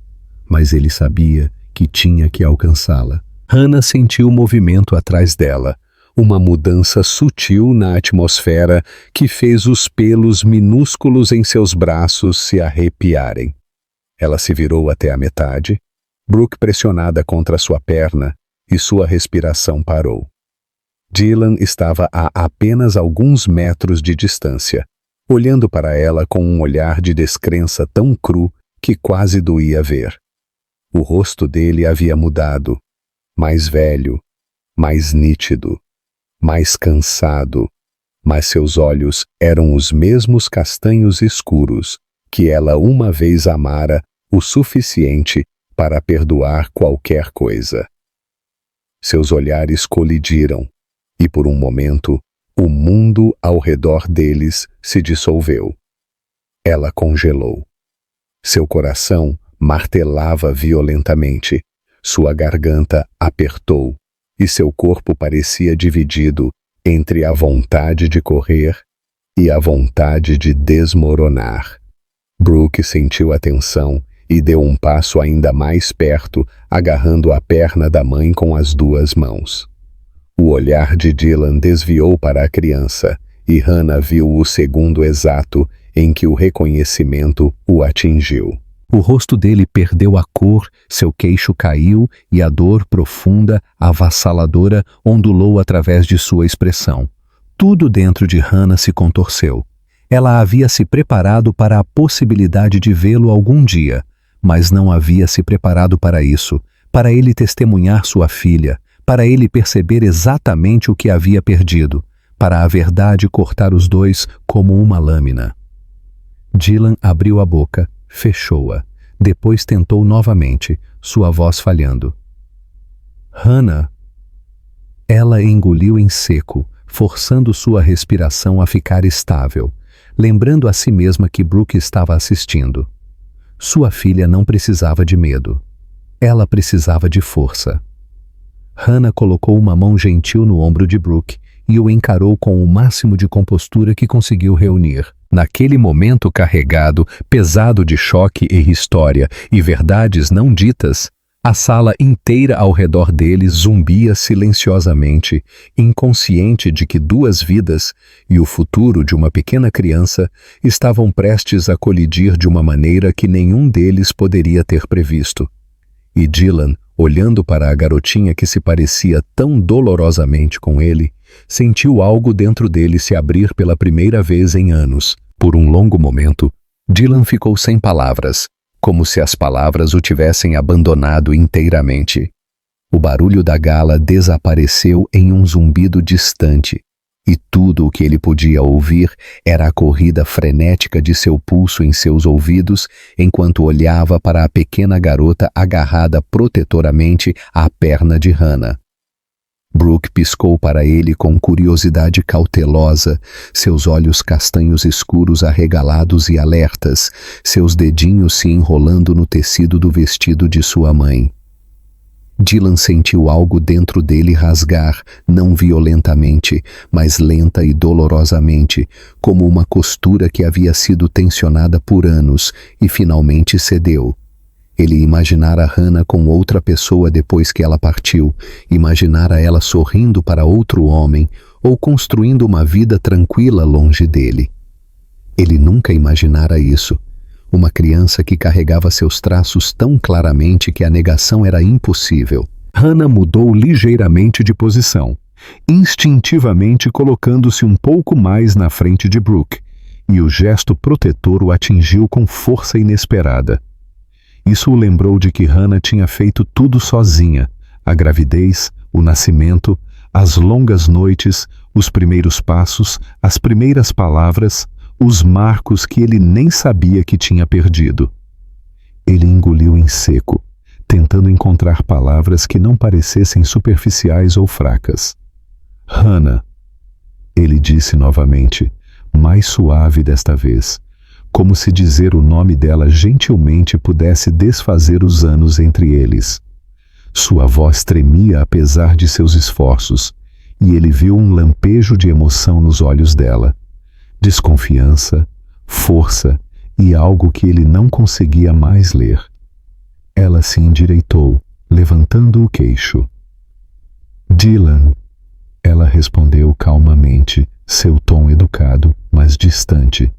Mas ele sabia que tinha que alcançá-la. Hannah sentiu movimento atrás dela, uma mudança sutil na atmosfera que fez os pelos minúsculos em seus braços se arrepiarem. Ela se virou até a metade, Brooke pressionada contra sua perna, e sua respiração parou. Dylan estava a apenas alguns metros de distância, olhando para ela com um olhar de descrença tão cru que quase doía ver. O rosto dele havia mudado, mais velho, mais nítido, mais cansado, mas seus olhos eram os mesmos castanhos escuros que ela uma vez amara o suficiente para perdoar qualquer coisa. Seus olhares colidiram, e por um momento, o mundo ao redor deles se dissolveu. Ela congelou. Seu coração martelava violentamente, sua garganta apertou, e seu corpo parecia dividido entre a vontade de correr e a vontade de desmoronar. Brooke sentiu a tensão e deu um passo ainda mais perto, agarrando a perna da mãe com as duas mãos. O olhar de Dylan desviou para a criança, e Hannah viu o segundo exato em que o reconhecimento o atingiu. O rosto dele perdeu a cor, seu queixo caiu e a dor profunda, avassaladora, ondulou através de sua expressão. Tudo dentro de Hannah se contorceu. Ela havia se preparado para a possibilidade de vê-lo algum dia, mas não havia se preparado para isso, para ele testemunhar sua filha, para ele perceber exatamente o que havia perdido, para a verdade cortar os dois como uma lâmina. Dylan abriu a boca, fechou-a. Depois tentou novamente, sua voz falhando. Hannah. Ela engoliu em seco, forçando sua respiração a ficar estável, lembrando a si mesma que Brooke estava assistindo. Sua filha não precisava de medo. Ela precisava de força. Hannah colocou uma mão gentil no ombro de Brooke e o encarou com o máximo de compostura que conseguiu reunir. Naquele momento carregado, pesado de choque e história e verdades não ditas, a sala inteira ao redor deles zumbia silenciosamente, inconsciente de que duas vidas e o futuro de uma pequena criança estavam prestes a colidir de uma maneira que nenhum deles poderia ter previsto. E Dylan, olhando para a garotinha que se parecia tão dolorosamente com ele, sentiu algo dentro dele se abrir pela primeira vez em anos. Por um longo momento, Dylan ficou sem palavras, como se as palavras o tivessem abandonado inteiramente. O barulho da gala desapareceu em um zumbido distante, e tudo o que ele podia ouvir era a corrida frenética de seu pulso em seus ouvidos enquanto olhava para a pequena garota agarrada protetoramente à perna de Hannah. Brooke piscou para ele com curiosidade cautelosa, seus olhos castanhos escuros arregalados e alertas, seus dedinhos se enrolando no tecido do vestido de sua mãe. Dylan sentiu algo dentro dele rasgar, não violentamente, mas lenta e dolorosamente, como uma costura que havia sido tensionada por anos e finalmente cedeu. Ele imaginara Hannah com outra pessoa depois que ela partiu, imaginara ela sorrindo para outro homem ou construindo uma vida tranquila longe dele. Ele nunca imaginara isso. Uma criança que carregava seus traços tão claramente que a negação era impossível. Hannah mudou ligeiramente de posição, instintivamente colocando-se um pouco mais na frente de Brooke, e o gesto protetor o atingiu com força inesperada. Isso o lembrou de que Hannah tinha feito tudo sozinha: a gravidez, o nascimento, as longas noites, os primeiros passos, as primeiras palavras, os marcos que ele nem sabia que tinha perdido. Ele engoliu em seco, tentando encontrar palavras que não parecessem superficiais ou fracas. Hannah, ele disse novamente, mais suave desta vez, como se dizer o nome dela gentilmente pudesse desfazer os anos entre eles. Sua voz tremia apesar de seus esforços, e ele viu um lampejo de emoção nos olhos dela. Desconfiança, força e algo que ele não conseguia mais ler. Ela se endireitou, levantando o queixo. Dylan, ela respondeu calmamente, seu tom educado, mas distante,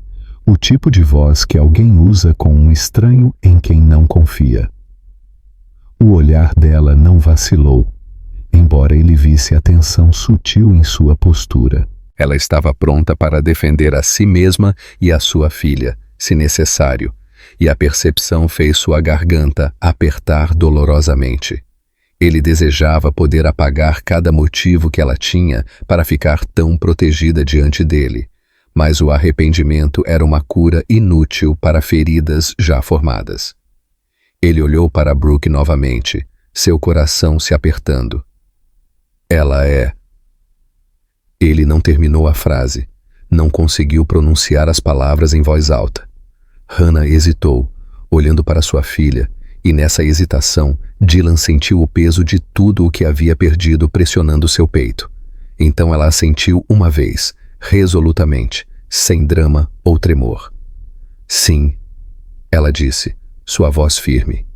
o tipo de voz que alguém usa com um estranho em quem não confia. O olhar dela não vacilou, embora ele visse a tensão sutil em sua postura. Ela estava pronta para defender a si mesma e a sua filha, se necessário, e a percepção fez sua garganta apertar dolorosamente. Ele desejava poder apagar cada motivo que ela tinha para ficar tão protegida diante dele, mas o arrependimento era uma cura inútil para feridas já formadas. Ele olhou para Brooke novamente, seu coração se apertando. Ela é... Ele não terminou a frase, não conseguiu pronunciar as palavras em voz alta. Hannah hesitou, olhando para sua filha, e nessa hesitação, Dylan sentiu o peso de tudo o que havia perdido pressionando seu peito. Então ela assentiu uma vez, resolutamente, sem drama ou tremor. Sim, ela disse, sua voz firme.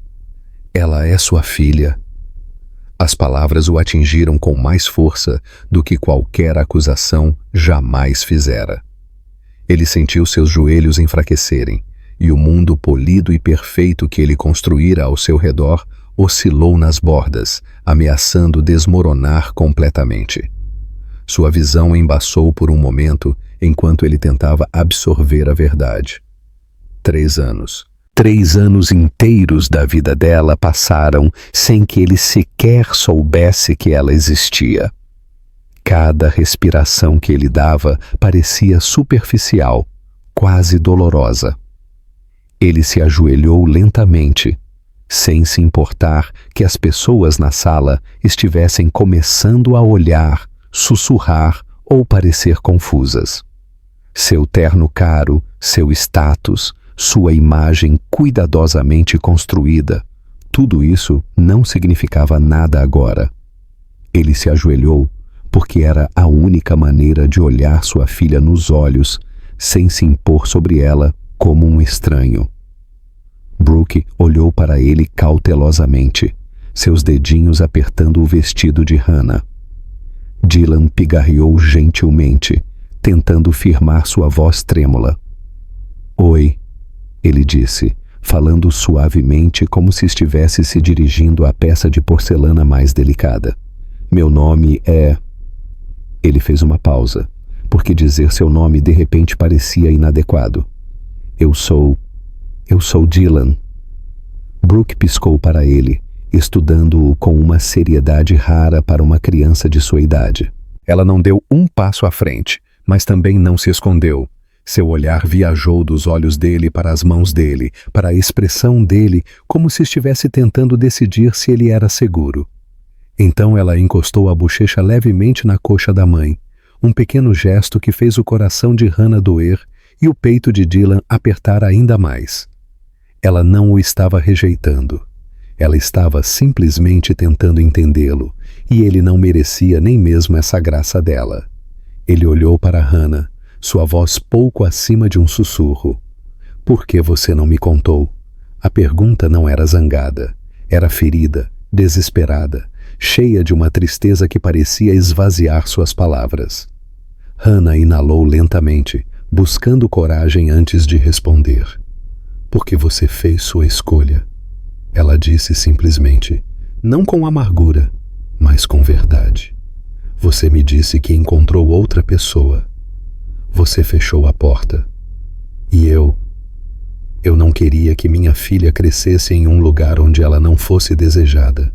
Ela é sua filha. As palavras o atingiram com mais força do que qualquer acusação jamais fizera. Ele sentiu seus joelhos enfraquecerem, e o mundo polido e perfeito que ele construíra ao seu redor oscilou nas bordas, ameaçando desmoronar completamente. Sua visão embaçou por um momento enquanto ele tentava absorver a verdade. 3 anos. 3 anos inteiros da vida dela passaram sem que ele sequer soubesse que ela existia. Cada respiração que ele dava parecia superficial, quase dolorosa. Ele se ajoelhou lentamente, sem se importar que as pessoas na sala estivessem começando a olhar, sussurrar ou parecer confusas. Seu terno caro, seu status, sua imagem cuidadosamente construída, tudo isso não significava nada agora. Ele se ajoelhou porque era a única maneira de olhar sua filha nos olhos, sem se impor sobre ela como um estranho. Brooke olhou para ele cautelosamente, seus dedinhos apertando o vestido de Hannah. Dylan pigarreou gentilmente, tentando firmar sua voz trêmula. Oi, ele disse, falando suavemente como se estivesse se dirigindo à peça de porcelana mais delicada. Meu nome é... Ele fez uma pausa, porque dizer seu nome de repente parecia inadequado. Eu sou Dylan. Brooke piscou para ele, estudando-o com uma seriedade rara para uma criança de sua idade. Ela não deu um passo à frente, mas também não se escondeu. Seu olhar viajou dos olhos dele para as mãos dele, para a expressão dele, como se estivesse tentando decidir se ele era seguro. Então ela encostou a bochecha levemente na coxa da mãe, um pequeno gesto que fez o coração de Hannah doer e o peito de Dylan apertar ainda mais. Ela não o estava rejeitando. Ela estava simplesmente tentando entendê-lo, e ele não merecia nem mesmo essa graça dela. Ele olhou para Hannah, sua voz pouco acima de um sussurro. Por que você não me contou? A pergunta não era zangada. Era ferida, desesperada, cheia de uma tristeza que parecia esvaziar suas palavras. Hannah inalou lentamente, buscando coragem antes de responder. Porque você fez sua escolha. Ela disse simplesmente, Não com amargura, mas com verdade. Você me disse que encontrou outra pessoa. Você fechou a porta. E eu não queria que minha filha crescesse em um lugar onde ela não fosse desejada.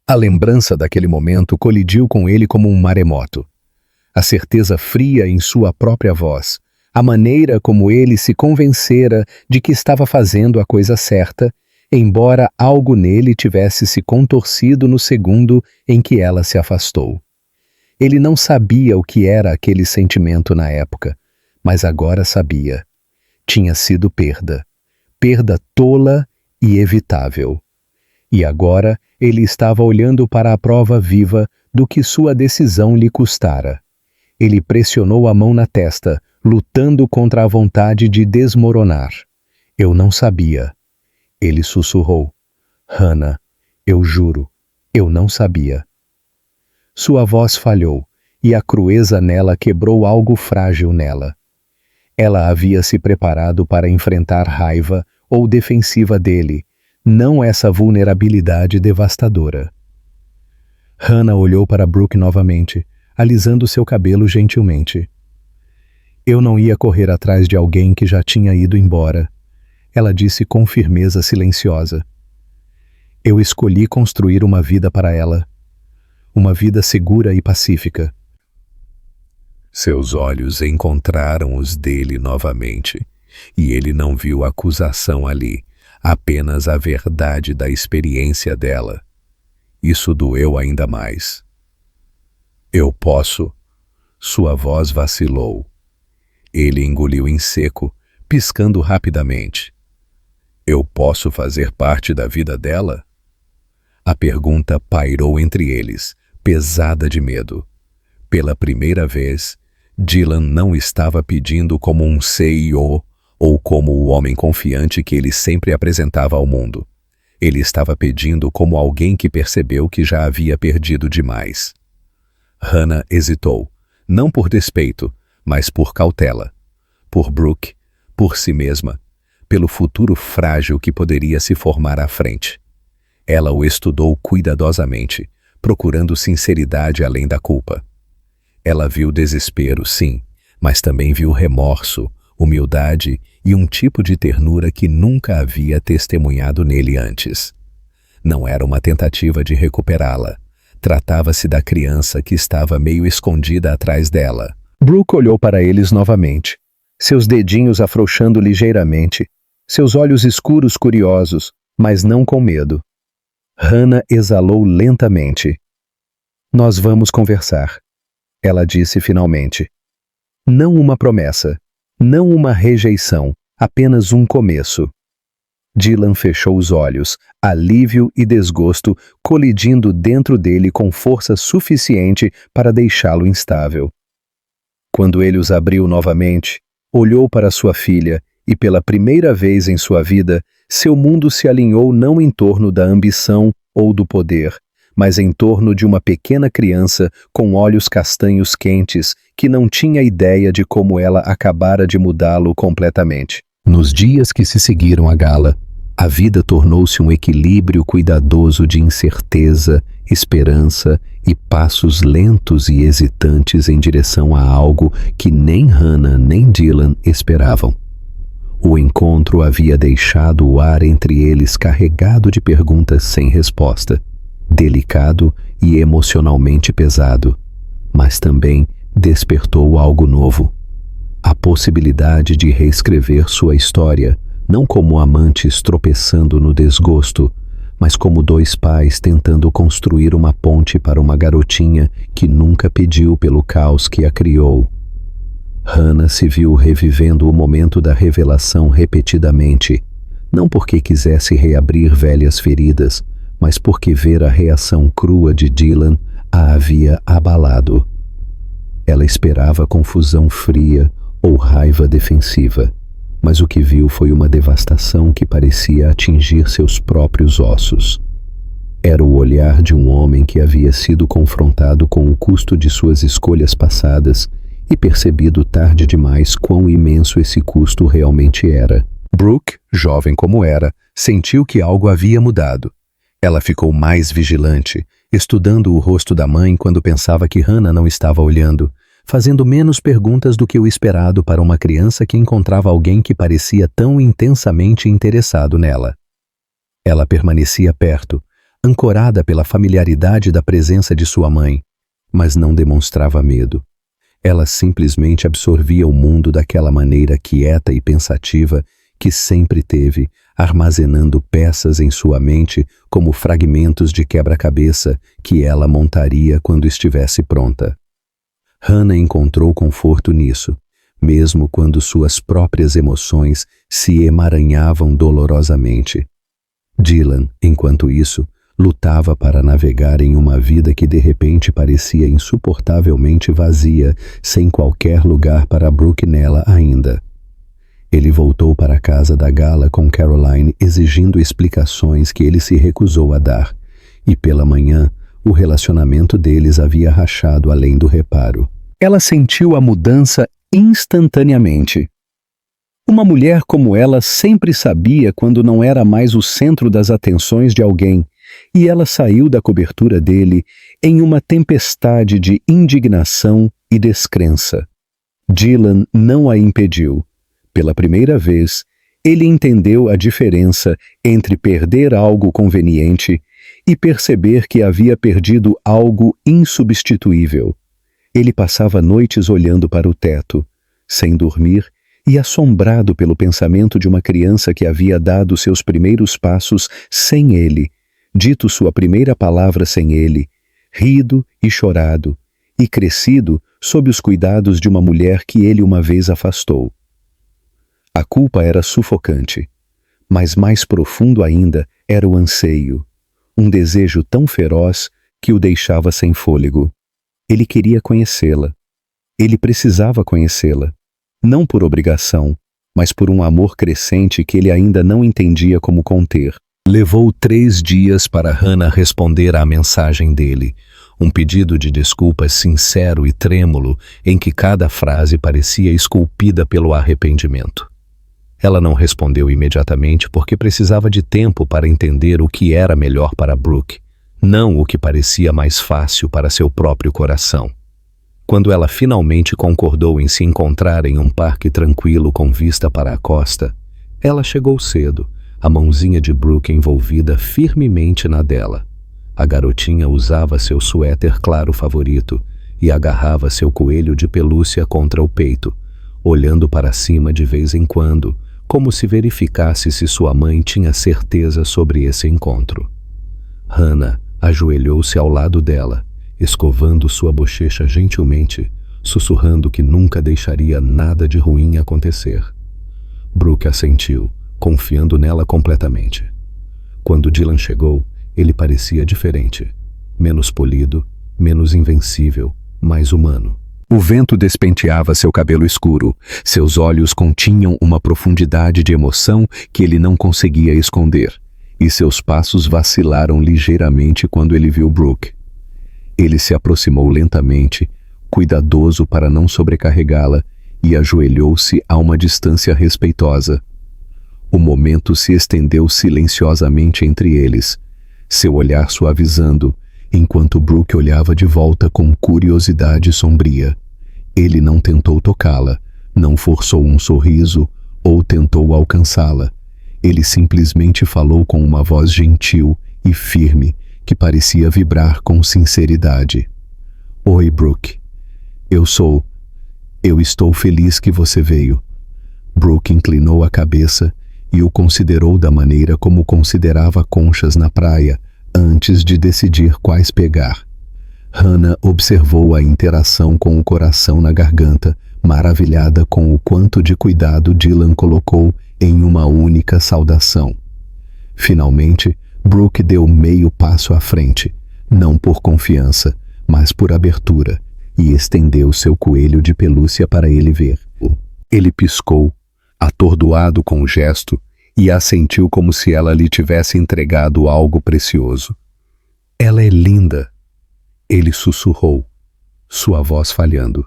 A lembrança daquele momento colidiu com ele como um maremoto. A certeza fria em sua própria voz, a maneira como ele se convencera de que estava fazendo a coisa certa, embora algo nele tivesse se contorcido no segundo em que ela se afastou. Ele não sabia o que era aquele sentimento na época, mas agora sabia. Tinha sido perda. Perda tola e evitável. E agora ele estava olhando para a prova viva do que sua decisão lhe custara. Ele pressionou a mão na testa, lutando contra a vontade de desmoronar. Eu não sabia. Ele sussurrou. Hannah, eu juro, eu não sabia. Sua voz falhou, e a crueza nela quebrou algo frágil nela. Ela havia se preparado para enfrentar raiva ou defensiva dele, não essa vulnerabilidade devastadora. Hannah olhou para Brooke novamente, alisando seu cabelo gentilmente. Eu não ia correr atrás de alguém que já tinha ido embora, ela disse com firmeza silenciosa. Eu escolhi construir uma vida para ela, uma vida segura e pacífica. Seus olhos encontraram os dele novamente, e ele não viu acusação ali, apenas a verdade da experiência dela. Isso doeu ainda mais. Eu posso. Sua voz vacilou. Ele engoliu em seco, piscando rapidamente. Eu posso fazer parte da vida dela? A pergunta pairou entre eles, pesada de medo. Pela primeira vez, Dylan não estava pedindo como um CEO ou como o homem confiante que ele sempre apresentava ao mundo. Ele estava pedindo como alguém que percebeu que já havia perdido demais. Hannah hesitou, não por despeito, mas por cautela. Por Brooke, por si mesma, pelo futuro frágil que poderia se formar à frente. Ela o estudou cuidadosamente, procurando sinceridade além da culpa. Ela viu desespero, sim, mas também viu remorso, humildade e um tipo de ternura que nunca havia testemunhado nele antes. Não era uma tentativa de recuperá-la. Tratava-se da criança que estava meio escondida atrás dela. Brooke olhou para eles novamente, seus dedinhos afrouxando ligeiramente, seus olhos escuros curiosos, mas não com medo. Hannah exalou lentamente. Nós vamos conversar, ela disse finalmente. Não uma promessa, não uma rejeição, apenas um começo. Dylan fechou os olhos, alívio e desgosto colidindo dentro dele com força suficiente para deixá-lo instável. Quando ele os abriu novamente, olhou para sua filha e, pela primeira vez em sua vida, seu mundo se alinhou não em torno da ambição ou do poder, mas em torno de uma pequena criança com olhos castanhos quentes que não tinha ideia de como ela acabara de mudá-lo completamente. Nos dias que se seguiram à gala, a vida tornou-se um equilíbrio cuidadoso de incerteza, esperança e passos lentos e hesitantes em direção a algo que nem Hannah nem Dylan esperavam. O encontro havia deixado o ar entre eles carregado de perguntas sem resposta, delicado e emocionalmente pesado, mas também despertou algo novo. A possibilidade de reescrever sua história, não como amantes tropeçando no desgosto, mas como dois pais tentando construir uma ponte para uma garotinha que nunca pediu pelo caos que a criou. Hannah se viu revivendo o momento da revelação repetidamente, não porque quisesse reabrir velhas feridas, mas porque ver a reação crua de Dylan a havia abalado. Ela esperava confusão fria ou raiva defensiva, mas o que viu foi uma devastação que parecia atingir seus próprios ossos. Era o olhar de um homem que havia sido confrontado com o custo de suas escolhas passadas e percebido tarde demais quão imenso esse custo realmente era. Brooke, jovem como era, sentiu que algo havia mudado, Ela ficou mais vigilante, estudando o rosto da mãe quando pensava que Hannah não estava olhando, fazendo menos perguntas do que o esperado para uma criança que encontrava alguém que parecia tão intensamente interessado nela. Ela permanecia perto, ancorada pela familiaridade da presença de sua mãe, mas não demonstrava medo. Ela simplesmente absorvia o mundo daquela maneira quieta e pensativa que sempre teve, armazenando peças em sua mente como fragmentos de quebra-cabeça que ela montaria quando estivesse pronta. Hannah encontrou conforto nisso, mesmo quando suas próprias emoções se emaranhavam dolorosamente. Dylan, enquanto isso, lutava para navegar em uma vida que de repente parecia insuportavelmente vazia, sem qualquer lugar para Brooke nela ainda. Ele voltou para a casa da Gala com Caroline exigindo explicações que ele se recusou a dar, e pela manhã o relacionamento deles havia rachado além do reparo. Ela sentiu a mudança instantaneamente. Uma mulher como ela sempre sabia quando não era mais o centro das atenções de alguém, e ela saiu da cobertura dele em uma tempestade de indignação e descrença. Dylan não a impediu. Pela primeira vez, ele entendeu a diferença entre perder algo conveniente e perceber que havia perdido algo insubstituível. Ele passava noites olhando para o teto, sem dormir e assombrado pelo pensamento de uma criança que havia dado seus primeiros passos sem ele, dito sua primeira palavra sem ele, rido e chorado, e crescido sob os cuidados de uma mulher que ele uma vez afastou. A culpa era sufocante, mas mais profundo ainda era o anseio, um desejo tão feroz que o deixava sem fôlego. Ele queria conhecê-la. Ele precisava conhecê-la, não por obrigação, mas por um amor crescente que ele ainda não entendia como conter. Levou 3 dias para Hannah responder à mensagem dele, um pedido de desculpas sincero e trêmulo em que cada frase parecia esculpida pelo arrependimento. Ela não respondeu imediatamente porque precisava de tempo para entender o que era melhor para Brooke, não o que parecia mais fácil para seu próprio coração. Quando ela finalmente concordou em se encontrar em um parque tranquilo com vista para a costa, ela chegou cedo, a mãozinha de Brooke envolvida firmemente na dela. A garotinha usava seu suéter claro favorito e agarrava seu coelho de pelúcia contra o peito, olhando para cima de vez em quando, como se verificasse se sua mãe tinha certeza sobre esse encontro. Hannah ajoelhou-se ao lado dela, escovando sua bochecha gentilmente, sussurrando que nunca deixaria nada de ruim acontecer. Brooke assentiu, confiando nela completamente. Quando Dylan chegou, ele parecia diferente, menos polido, menos invencível, mais humano. O vento despenteava seu cabelo escuro, seus olhos continham uma profundidade de emoção que ele não conseguia esconder, e seus passos vacilaram ligeiramente quando ele viu Brooke. Ele se aproximou lentamente, cuidadoso para não sobrecarregá-la, e ajoelhou-se a uma distância respeitosa. O momento se estendeu silenciosamente entre eles, seu olhar suavizando, enquanto Brooke olhava de volta com curiosidade sombria. Ele não tentou tocá-la, não forçou um sorriso ou tentou alcançá-la. Ele simplesmente falou com uma voz gentil e firme que parecia vibrar com sinceridade. Oi, Brooke. Eu estou feliz que você veio. Brooke inclinou a cabeça e o considerou da maneira como considerava conchas na praia, antes de decidir quais pegar. Hannah observou a interação com o coração na garganta, maravilhada com o quanto de cuidado Dylan colocou em uma única saudação. Finalmente, Brooke deu meio passo à frente, não por confiança, mas por abertura, e estendeu seu coelho de pelúcia para ele ver. Ele piscou, atordoado com o gesto, e assentiu como se ela lhe tivesse entregado algo precioso. Ela é linda, ele sussurrou, sua voz falhando.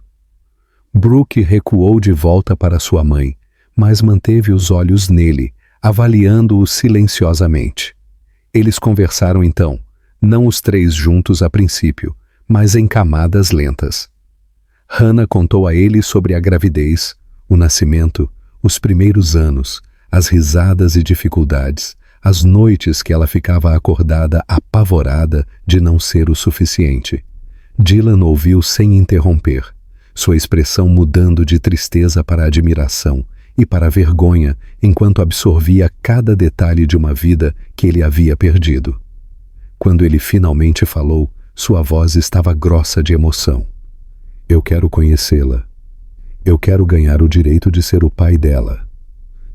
Brooke recuou de volta para sua mãe, mas manteve os olhos nele, avaliando-o silenciosamente. Eles conversaram então, não os três juntos a princípio, mas em camadas lentas. Hannah contou a ele sobre a gravidez, o nascimento, os primeiros anos, as risadas e dificuldades, as noites que ela ficava acordada apavorada de não ser o suficiente. Dylan ouviu sem interromper, sua expressão mudando de tristeza para admiração e para vergonha enquanto absorvia cada detalhe de uma vida que ele havia perdido. Quando ele finalmente falou, sua voz estava grossa de emoção. Eu quero conhecê-la. Eu quero ganhar o direito de ser o pai dela.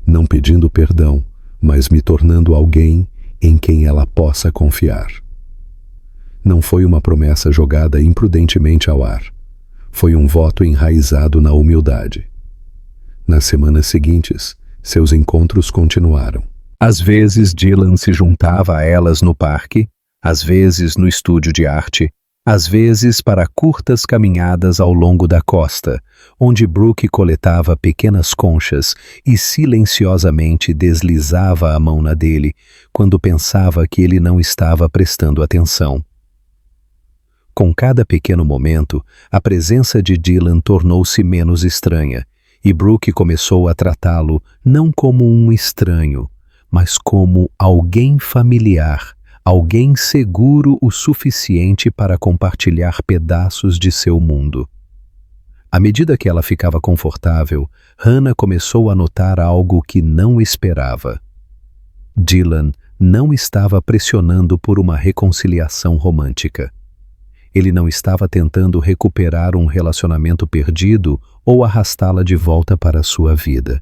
Não pedindo perdão, mas me tornando alguém em quem ela possa confiar. Não foi uma promessa jogada imprudentemente ao ar. Foi um voto enraizado na humildade. Nas semanas seguintes, seus encontros continuaram. Às vezes Dylan se juntava a elas no parque, às vezes no estúdio de arte, às vezes para curtas caminhadas ao longo da costa, onde Brooke coletava pequenas conchas e silenciosamente deslizava a mão na dele quando pensava que ele não estava prestando atenção. Com cada pequeno momento, a presença de Dylan tornou-se menos estranha, e Brooke começou a tratá-lo não como um estranho, mas como alguém familiar, alguém seguro o suficiente para compartilhar pedaços de seu mundo. À medida que ela ficava confortável, Hannah começou a notar algo que não esperava. Dylan não estava pressionando por uma reconciliação romântica. Ele não estava tentando recuperar um relacionamento perdido ou arrastá-la de volta para a sua vida.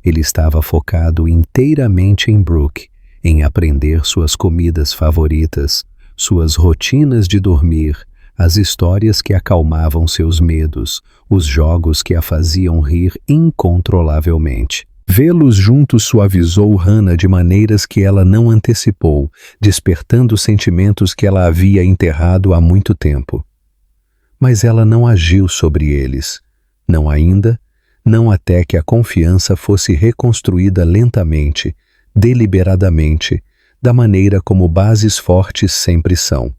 Ele estava focado inteiramente em Brooke, em aprender suas comidas favoritas, suas rotinas de dormir, as histórias que acalmavam seus medos, os jogos que a faziam rir incontrolavelmente. Vê-los juntos suavizou Hannah de maneiras que ela não antecipou, despertando sentimentos que ela havia enterrado há muito tempo. Mas ela não agiu sobre eles, não ainda, não até que a confiança fosse reconstruída lentamente, deliberadamente, da maneira como bases fortes sempre são.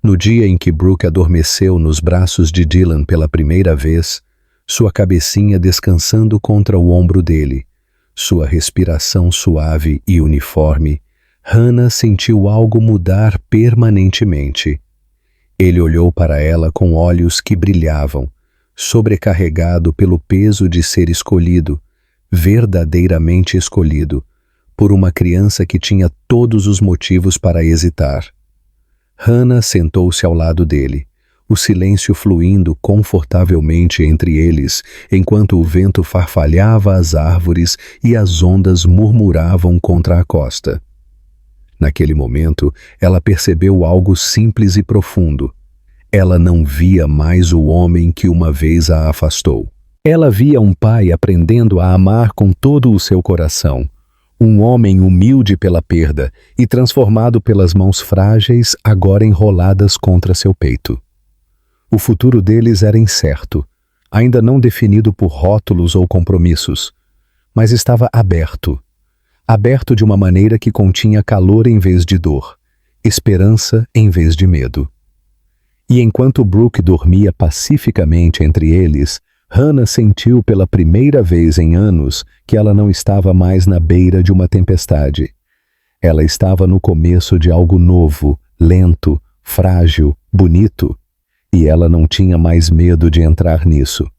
No dia em que Brooke adormeceu nos braços de Dylan pela primeira vez, sua cabecinha descansando contra o ombro dele, sua respiração suave e uniforme, Hannah sentiu algo mudar permanentemente. Ele olhou para ela com olhos que brilhavam, sobrecarregado pelo peso de ser escolhido, verdadeiramente escolhido, por uma criança que tinha todos os motivos para hesitar. Hannah sentou-se ao lado dele, o silêncio fluindo confortavelmente entre eles, enquanto o vento farfalhava as árvores e as ondas murmuravam contra a costa. Naquele momento, ela percebeu algo simples e profundo. Ela não via mais o homem que uma vez a afastou. Ela via um pai aprendendo a amar com todo o seu coração, um homem humilde pela perda e transformado pelas mãos frágeis agora enroladas contra seu peito. O futuro deles era incerto, ainda não definido por rótulos ou compromissos, mas estava aberto. Aberto de uma maneira que continha calor em vez de dor, esperança em vez de medo. E enquanto Brooke dormia pacificamente entre eles, Hannah sentiu pela primeira vez em anos que ela não estava mais na beira de uma tempestade. Ela estava no começo de algo novo, lento, frágil, bonito. E ela não tinha mais medo de entrar nisso.